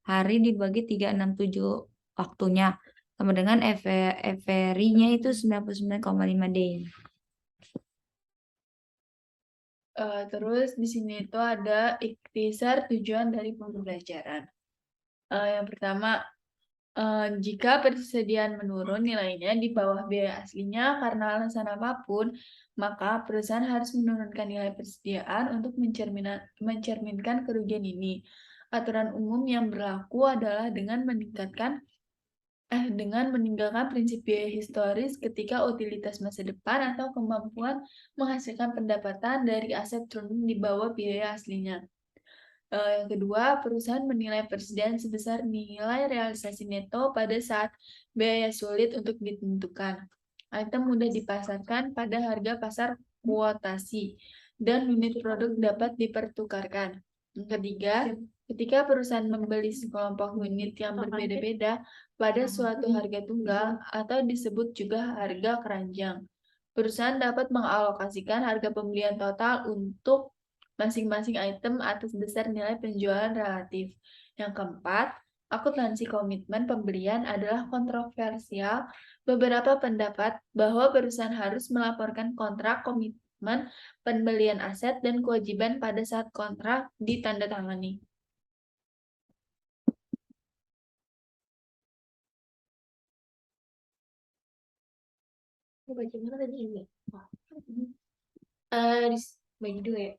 Speaker 2: hari dibagi 367 waktunya. Sama dengan every-nya itu 99,5 day.
Speaker 3: Terus di sini itu ada ikhtisar tujuan dari pembelajaran. Yang pertama, jika persediaan menurun nilainya di bawah biaya aslinya karena alasan apapun, maka perusahaan harus menurunkan nilai persediaan untuk mencerminkan kerugian ini. Aturan umum yang berlaku adalah dengan meninggalkan prinsip biaya historis ketika utilitas masa depan atau kemampuan menghasilkan pendapatan dari aset turun di bawah biaya aslinya. Yang kedua, perusahaan menilai persediaan sebesar nilai realisasi neto pada saat biaya sulit untuk ditentukan. Item mudah dipasarkan pada harga pasar kuotasi dan unit produk dapat dipertukarkan. Yang ketiga, ketika perusahaan membeli sekelompok unit yang berbeda-beda pada suatu harga tunggal atau disebut juga harga keranjang, perusahaan dapat mengalokasikan harga pembelian total untuk masing-masing item atas dasar nilai penjualan relatif. Yang keempat, akuntansi komitmen pembelian adalah kontroversial. Beberapa pendapat bahwa perusahaan harus melaporkan kontrak komitmen pembelian aset dan kewajiban pada saat kontrak ditandatangani.
Speaker 1: Baca mana tadi ini? Bagi dua ya.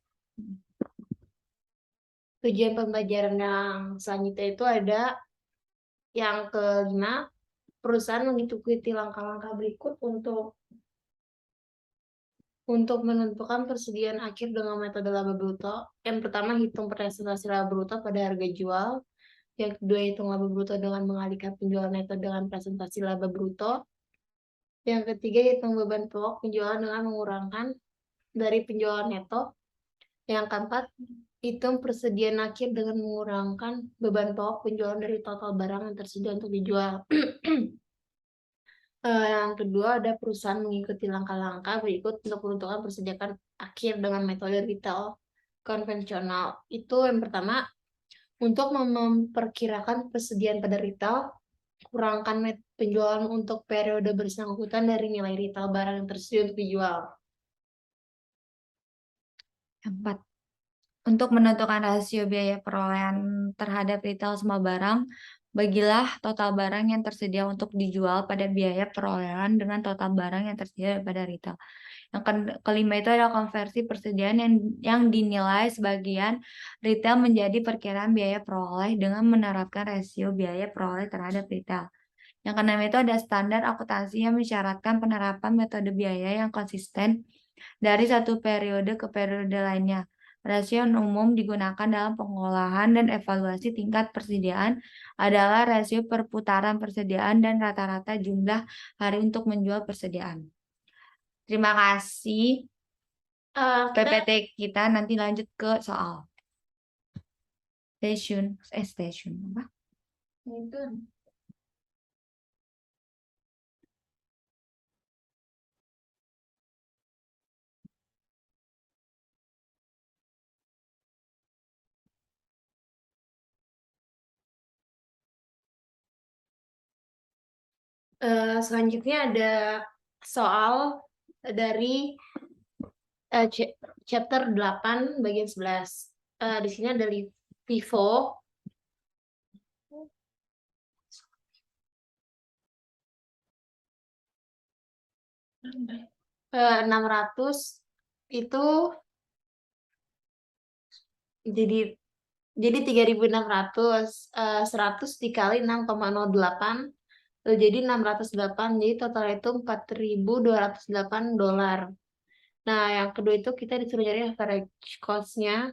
Speaker 1: Tujuan pembelajaran yang selanjutnya itu ada yang kelima, perusahaan mengikuti langkah-langkah berikut untuk menentukan persediaan akhir dengan metode laba bruto. Yang pertama, hitung presentasi laba bruto pada harga jual. Yang kedua, hitung laba bruto dengan mengalihkan penjualan neto dengan presentasi laba bruto. Yang ketiga, hitung beban pokok penjualan dengan mengurangkan dari penjualan neto. Yang keempat, hitung persediaan akhir dengan mengurangkan beban pokok penjualan dari total barang yang tersedia untuk dijual. Yang kedua, ada perusahaan mengikuti langkah-langkah berikut untuk menentukan persediaan akhir dengan metode retail konvensional. Itu yang pertama, untuk memperkirakan persediaan pada retail, kurangkan penjualan untuk periode bersangkutan dari nilai retail barang yang tersedia untuk dijual.
Speaker 2: Yang keempat, untuk menentukan rasio biaya perolehan terhadap retail semua barang, bagilah total barang yang tersedia untuk dijual pada biaya perolehan dengan total barang yang tersedia pada retail. Yang kelima itu adalah konversi persediaan yang dinilai sebagian retail menjadi perkiraan biaya peroleh dengan menerapkan rasio biaya peroleh terhadap retail. Yang keenam itu ada standar akuntansi yang mensyaratkan penerapan metode biaya yang konsisten dari satu periode ke periode lainnya. Rasio yang umum digunakan dalam pengolahan dan evaluasi tingkat persediaan adalah rasio perputaran persediaan dan rata-rata jumlah hari untuk menjual persediaan. Terima kasih. PPT kita nanti lanjut ke soal. Station apa?
Speaker 3: Itu.
Speaker 1: Selanjutnya ada soal dari chapter 8 bagian 11. Di sini ada Vivo. Eh, 600 itu jadi 3.600, 100 dikali 6,08 jadi 608, jadi total itu $4.208. Nah, yang kedua itu kita disuruh cari average cost-nya.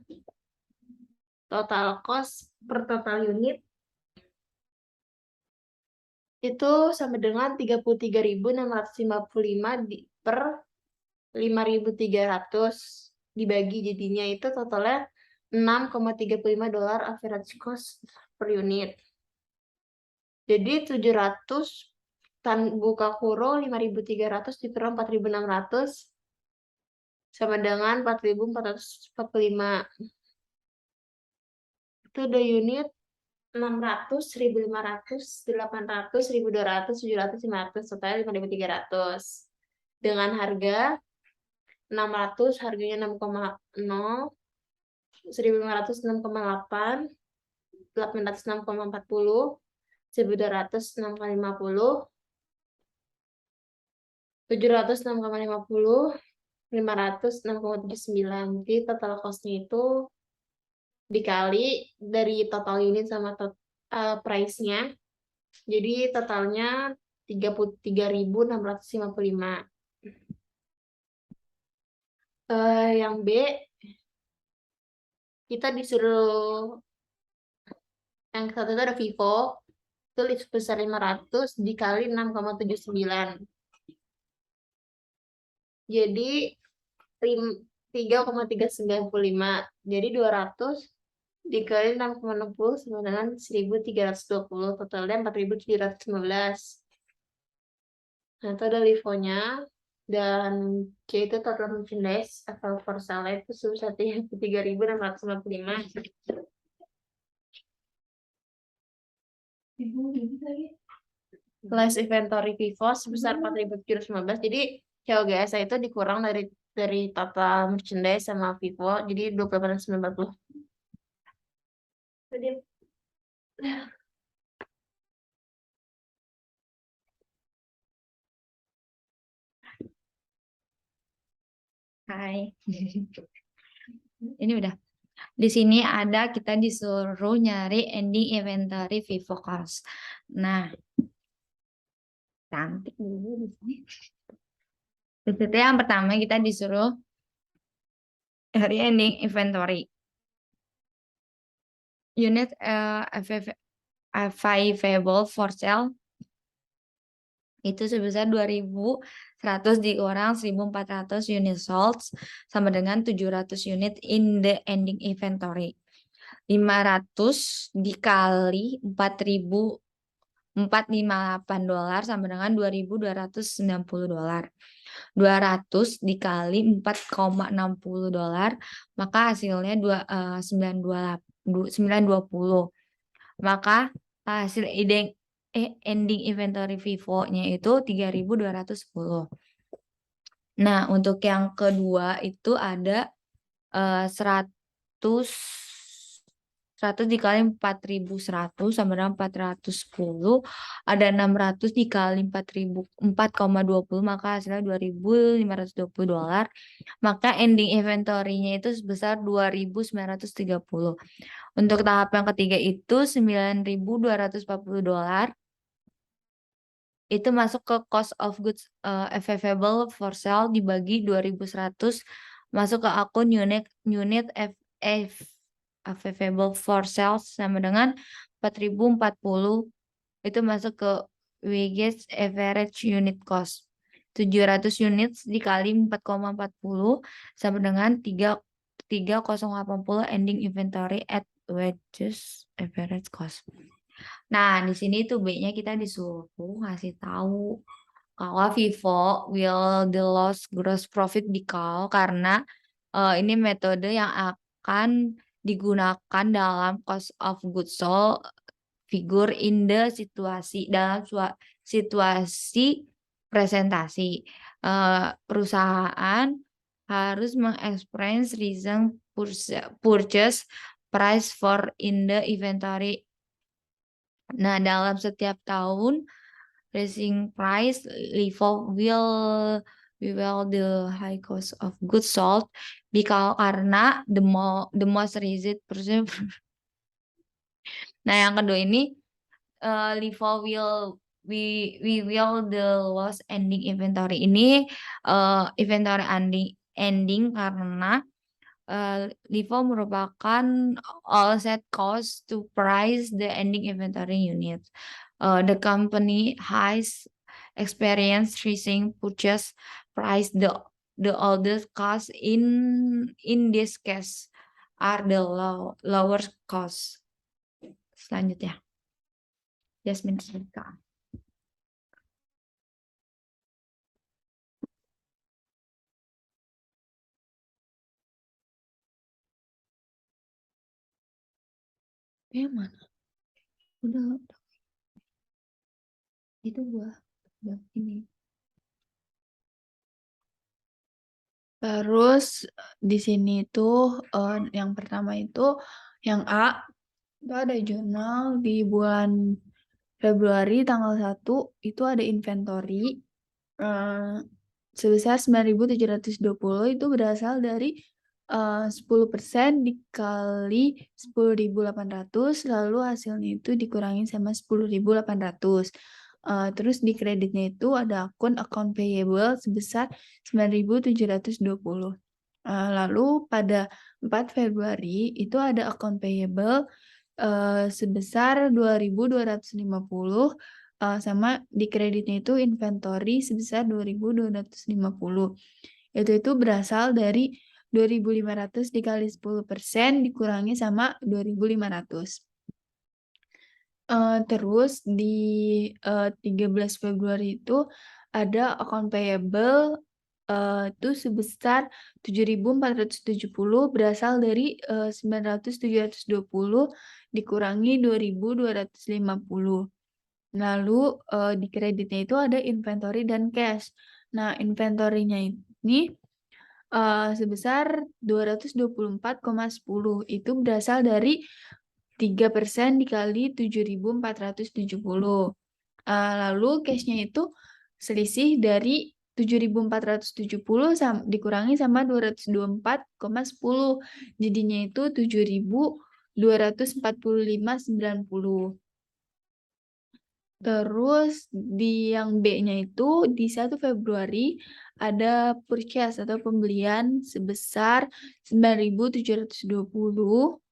Speaker 1: Total cost per total unit itu sama dengan 33.655 per 5.300 dibagi, jadinya itu totalnya $6,35 average cost per unit. Jadi 700 buka kurung 5.300 dikurang 4.600 sama dengan 4.445. Itu udah unit 600, 1.500, 800, 1.200, 700, 500, totalnya 5.300. Dengan harga 600 harganya 6,0, 1.500 6,8, 800 6,40, 1.200 6,50, 700 6,50, 500 6,79. Jadi total cost-nya itu dikali dari total unit sama price-nya. Jadi totalnya 33.655. Yang B, kita disuruh, yang satu itu ada Vivo, itu lift besar 500 dikali 6,79. Jadi 3,395. Jadi 200 dikali 6,60 sama dengan 1.320. Totalnya 4.715. Nah, itu ada LIFO-nya. Dan C itu total merchandise atau for sale itu sebesar 3.655. Less inventory Vivo sebesar 4.715. Jadi COGS itu dikurang dari total merchandise sama Vivo, jadi 28.940. Jadi
Speaker 2: Hai. Ini udah. Di sini ada kita disuruh nyari ending inventory Vivo cost. Nah, cantik dulu di sini. Itu yang pertama kita disuruh dari ending inventory. Unit available for sale itu sebesar 2.100 dikurang 1.400 unit sold sama dengan 700 unit in the ending inventory. 500 dikali 4.458 dolar sama dengan 2.290 dolar. 200 dikali 4,60 dolar, maka hasilnya 920. Maka hasil ending inventory Vivo-nya itu 3.210. Nah, untuk yang kedua itu ada 100 dikali 4.100 sama dengan 410. Ada 600 dikali 4,20, maka hasilnya 2.520 dolar. Maka ending inventory-nya itu sebesar 2.930. Untuk tahap yang ketiga itu 9.240 dolar. Itu masuk ke cost of goods available for sale dibagi 2.100 masuk ke akun unit available for sale sama dengan 4.040 itu masuk ke Wegis average unit cost. 700 unit dikali 4,40 sama dengan 3.080 ending inventory at Wegis average cost. Nah, di sini tuh B-nya kita disuruh ngasih tahu kalau Vivo will the loss gross profit karena ini metode yang akan digunakan dalam cost of goods sold figure in the dalam situasi presentasi. Perusahaan harus mengexpress reason purchase price for in the inventory. Nah, dalam setiap tahun raising price LIFO will the high cost of goods sold karena the most raised percent. Nah, yang kedua ini LIFO will we will the loss ending inventory ini inventory ending karena LIFO merupakan all set cost to price the ending inventory unit. The company has experience raising purchase price the oldest cost in this case are the lower cost. Selanjutnya, Jasmine Silka. Mana? Udah. Itu udah ini.
Speaker 3: Terus di sini tuh yang pertama itu yang A itu ada jurnal di bulan Februari tanggal 1 itu ada inventory sebesar 9.720 itu berasal dari 10% dikali 10.800 lalu hasilnya itu dikurangi sama 10.800. Terus di kreditnya itu ada account payable sebesar 9.720. Lalu pada 4 Februari itu ada account payable sebesar 2.250 sama di kreditnya itu inventory sebesar 2.250. Itu berasal dari 2.500 dikali 10% dikurangi sama 2.500. Terus di 13 Februari itu ada account payable itu sebesar 7.470 berasal dari 900.720 dikurangi 2.250. Lalu di kreditnya itu ada inventory dan cash. Nah, inventory-nya ini sebesar 224,10 itu berasal dari 3% dikali 7.470. Lalu cash-nya itu selisih dari 7.470 dikurangi sama 224,10. Jadinya itu 7.245,90. Terus di yang B-nya itu di 1 Februari ada purchase atau pembelian sebesar 9.720.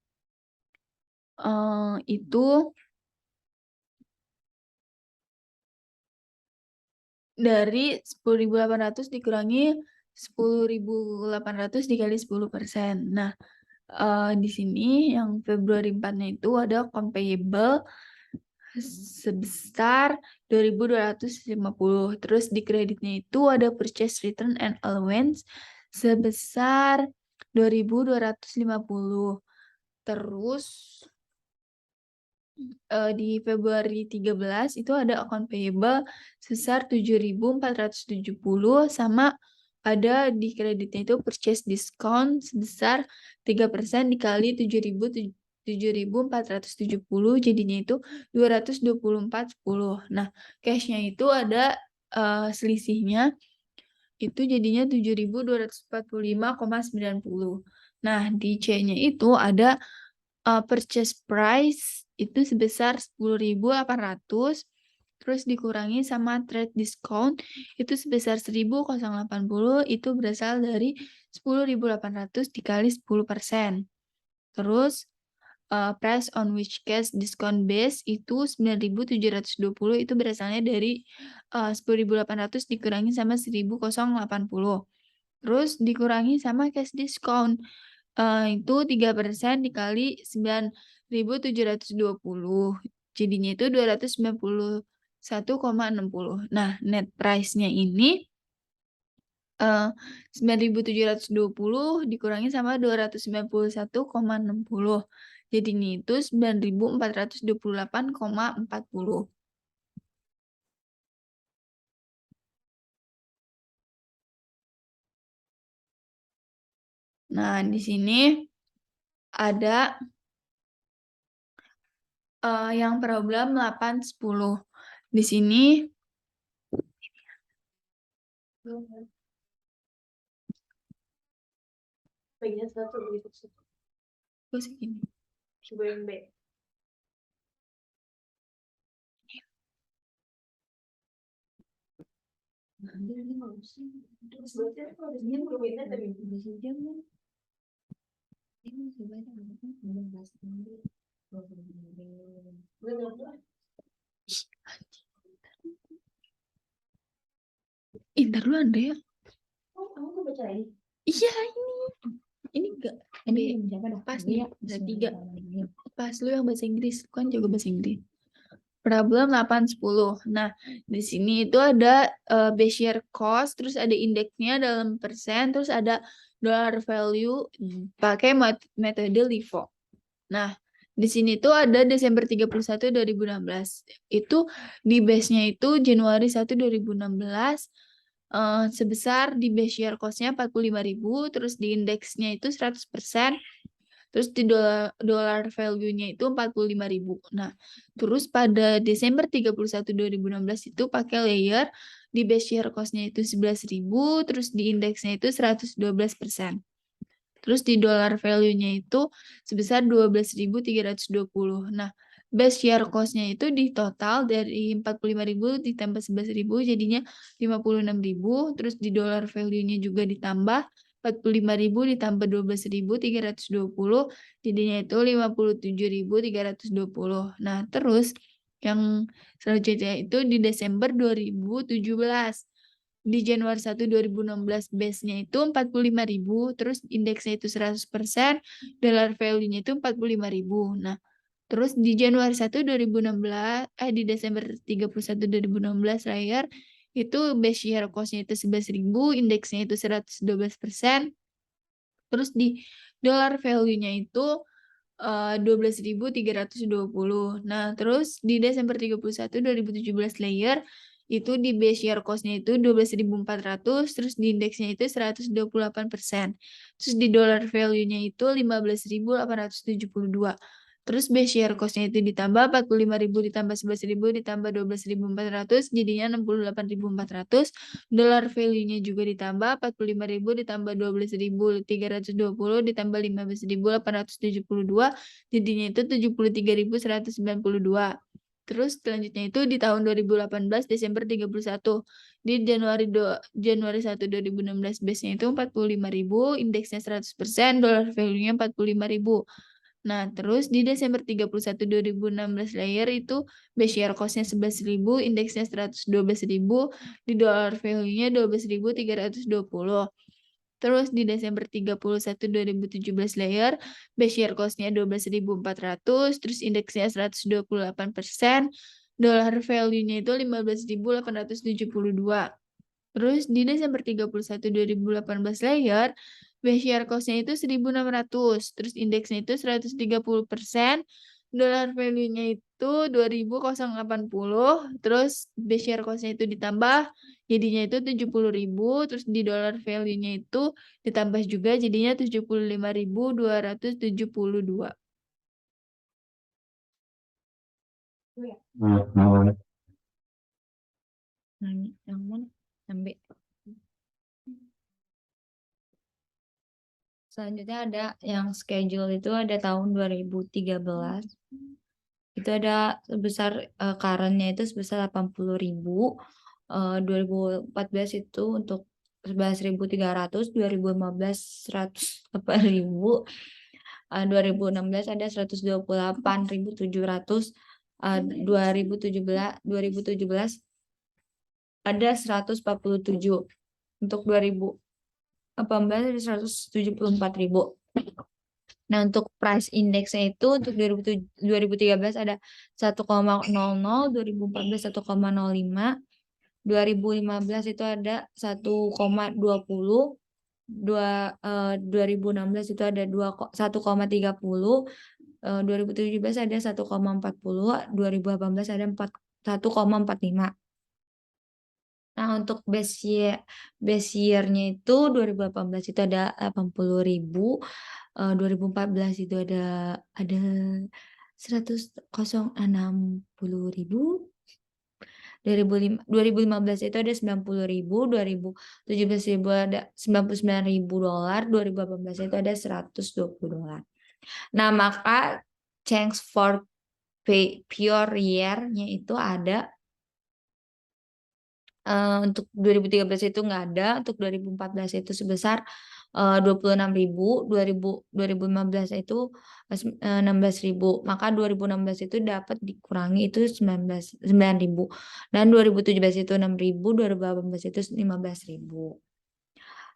Speaker 3: Itu dari 10.800 dikurangi 10.800 dikali 10%. Nah, di sini yang Februari 4-nya itu ada account payable sebesar 2.250. Terus di kreditnya itu ada purchase return and allowance sebesar 2.250. Terus di Februari 13 itu ada account payable sebesar 7.470 sama ada di kreditnya itu purchase discount sebesar 3% dikali 7.470 jadinya itu 224,10. Nah, cash-nya itu ada selisihnya itu jadinya 7.245,90. Nah, di C-nya itu ada purchase price itu sebesar 10.800 terus dikurangi sama trade discount itu sebesar 1.080 itu berasal dari 10.800 dikali 10%. Terus price on which cash discount base itu 9.720 itu berasalnya dari 10.800 dikurangi sama 1.080. Terus dikurangi sama cash discount itu 3% dikali 9.720 jadinya itu 291,60. Nah, net price-nya ini 9.720 dikurangi sama 291,60 jadinya itu 9.428,40. Nah, di sini ada yang problem 8-10. Di sini
Speaker 1: Bagian satu begitu.
Speaker 3: segini.
Speaker 1: Coba yang B.
Speaker 3: Ntar dulu Anda ya.
Speaker 1: Oh, kamu tuh baca ini?
Speaker 3: Iya ini enggak. Pas nih, ada 3. Pas lu yang bahasa Inggris, kan juga bahasa Inggris. Problem 8-10. Nah, di sini itu ada base year cost, terus ada indeksnya dalam persen, terus ada dollar value pakai metode LIFO. Nah, di sini tuh ada Desember 31 2016. Itu di base-nya itu Januari 1 2016. sebesar di base year cost-nya 45.000, terus di indeksnya itu 100%, terus di dollar value-nya itu 45.000. Nah, terus pada Desember 31, 2016 itu pakai layer di base year cost-nya itu 11.000, terus di indeksnya itu 112%. Terus di dollar value-nya itu sebesar 12.320. Nah, base year cost-nya itu di total dari 45.000 ditambah 11.000 jadinya 56.000. Terus di dollar value-nya juga ditambah 45.000 ditambah 12.320 jadinya itu 57.320. Nah, terus yang selanjutnya itu di Desember 2017. Di Januari 1, 2016 base-nya itu 45.000, terus indeksnya itu 100%, dollar value-nya itu 45.000. Nah, terus di Januari 1, 2016, di Desember 31, 2016 layer, itu base year cost-nya itu 11.000, indeksnya itu 112%, terus di dollar value-nya itu 12.320. Nah, terus di Desember 31, 2017 layer, itu di base year cost-nya itu 12.400, terus di indeksnya itu 128%. Terus di dollar value-nya itu 15.872. Terus base year cost-nya itu ditambah 45.000 ditambah 11.000 ditambah 12.400 jadinya 68.400. Dollar value-nya juga ditambah 45.000 ditambah 12.320 ditambah 15.872 jadinya itu 73.192. Terus selanjutnya itu di tahun 2018 Desember 31. Di Januari 1 2016 base-nya itu 45.000, indeksnya 100%, dollar value-nya 45.000. Nah, terus di Desember 31 2016 layer itu base year cost-nya 11.000, indeksnya 112.000, di dollar value-nya 12.320. Terus di Desember 31 2017 layer base year cost-nya 12.400, terus indeksnya 128%, dollar value-nya itu 15.872. Terus di Desember 31 2018 layer base year cost-nya itu 1.600, terus indeksnya itu 130%, dollar value-nya itu 2.080, terus base year cost-nya itu ditambah jadinya itu 70.000, terus di dollar value-nya itu ditambah juga jadinya 75.272.
Speaker 2: Yang mana? Sampai. Selanjutnya ada yang schedule itu ada tahun 2013. Itu ada sebesar current-nya itu sebesar 80.000. 2014 itu untuk 11.300, 2015 108.000, 2016 ada 128.700, 2017 ada 147, untuk 2018 ada 174.000. Nah, untuk price index-nya itu untuk 2013 ada 1,00, 2014 1,05, 2015 itu ada 1,20, 2016 itu ada 1,30, 2017 ada 1,40, 2018 ada 1,45. Nah, untuk base year-nya itu 2018 itu ada 80.000, 2014 itu ada 160.000, 2015 itu ada 90.000, 2017 ribu ada 99.000 dolar, 2018 itu ada 120 dolar. Nah, maka change for pure year-nya itu ada untuk 2013 itu nggak ada, untuk 2014 itu sebesar 26.000, 2015 itu 16.000, maka 2016 itu dapat dikurangi itu 9.000, dan 2017 itu 6.000, 2018 itu 15.000.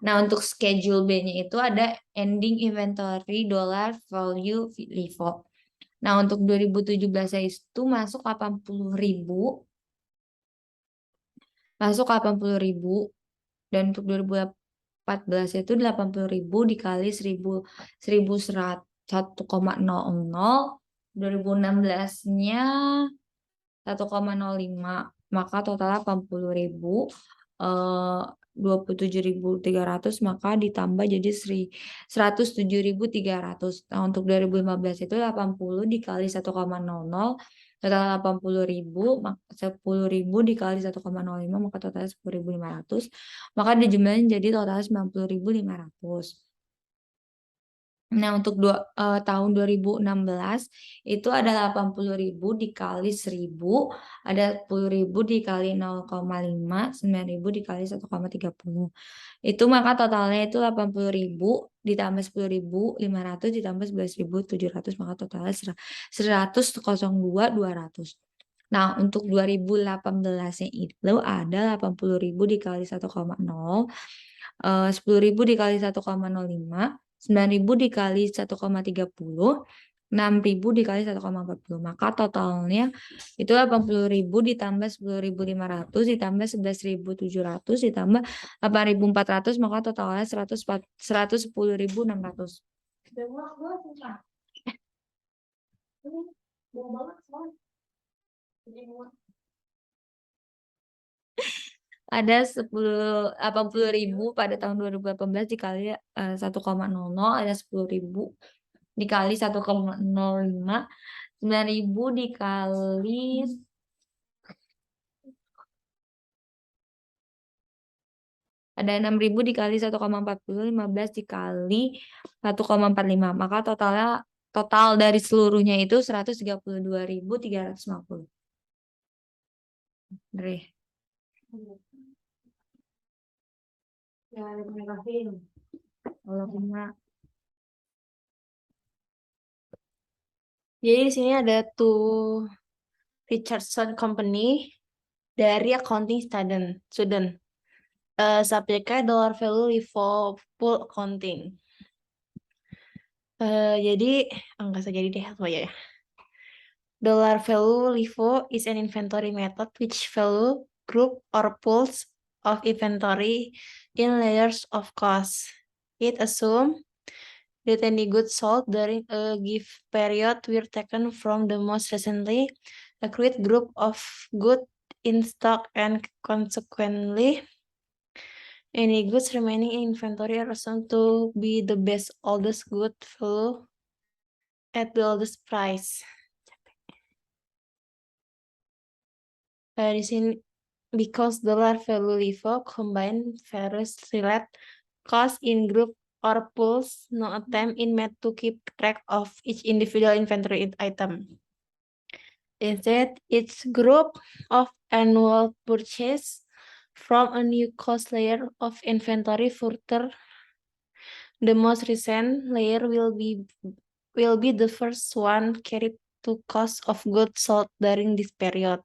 Speaker 2: Nah, untuk schedule B-nya itu ada ending inventory dollar value LIFO. Nah, untuk 2017 itu masuk 80.000, dan untuk 2014 itu 80.000 dikali 1.100, 2016-nya 1,05, maka totalnya 80.000. 27.300, maka ditambah jadi 107.300. Nah, untuk 2015 itu 80 dikali 1,00 total 80.000, 10.000 dikali 1,05 maka totalnya 10.500, maka dijumlahin jadi total 90.500. Nah, untuk tahun 2016 itu ada 80.000 dikali 1.000, ada 10.000 dikali 0,5, 9.000 dikali 1,30. Itu maka totalnya itu 80.000 ditambah 10.500 ditambah 11.700, maka totalnya 100.02.200. Nah, untuk 2018-nya itu ada 80.000 dikali 1,0, 10.000 dikali 1,05, 9.000 dikali 1,30, 6.000 dikali 1,40. Maka totalnya itu 80.000 ditambah 10.500 ditambah 11.700 ditambah 8.400, maka totalnya 110.600. Ada 80.000 pada tahun 2018 dikali 1,00, ada 10.000 dikali 1,05, 9.000 dikali ada 6.000 dikali 1,40, 15 dikali 1,45. Maka total dari seluruhnya itu 132.350. Dre. Allahumma.
Speaker 1: Jadi di sini ada tuh Richardson Company dari accounting student. Subjeknya dollar value LIFO full accounting. Jadi enggak usah jadi deh apa ya. Dollar value LIFO is an inventory method which value group or pools of inventory in layers of cost. It assumes that any goods sold during a given period were taken from the most recently accrued group of goods in stock, and consequently any goods remaining in inventory are assumed to be the best oldest good value at the oldest price. Di sini, because dollar value LIFO combine various related costs in group or pools, no attempt is made to keep track of each individual inventory item. Instead, each group of annual purchase from a new cost layer of inventory further. The most recent layer will be the first one carried to cost of goods sold during this period.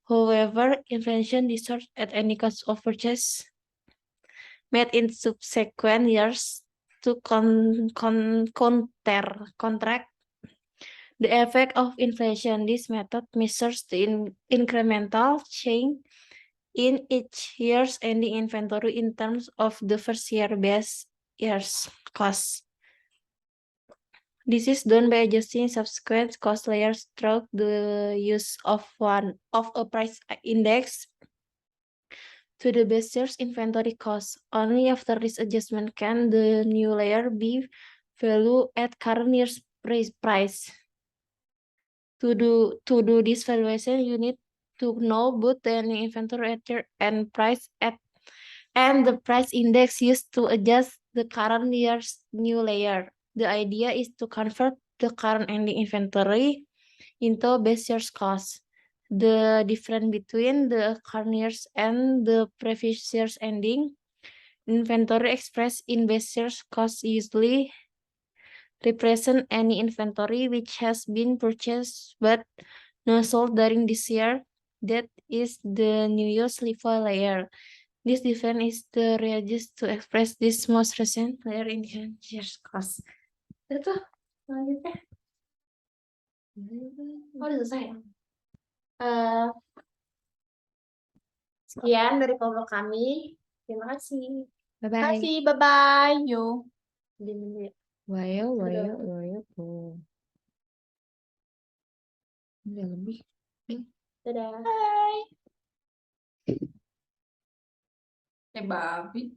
Speaker 1: However, inflation deserves at any cost of purchase made in subsequent years to contract the effect of inflation. This method measures the incremental change in each year's ending inventory in terms of the first year base year's cost. This is done by adjusting subsequent cost layers through the use of a price index to the base year's inventory cost. Only after this adjustment can the new layer be valued at current year's price. To do this valuation, you need to know both the ending inventory at year end price and the price index used to adjust the current year's new layer. The idea is to convert the current ending inventory into base year's cost. The difference between the current year's and the previous year's ending inventory expressed in base year's cost usually represent any inventory which has been purchased but not sold during this year. That is the new year's LIFO layer. This difference is the readjust to express this most recent layer in year's cost. Itu selanjutnya. Udah selesai. Sekian dari kelompok kami. Terima kasih.
Speaker 2: Bye-bye.
Speaker 3: Bye-bye. Yo.
Speaker 2: Wayo. Udah lebih.
Speaker 1: Dadah.
Speaker 3: Bye. babi.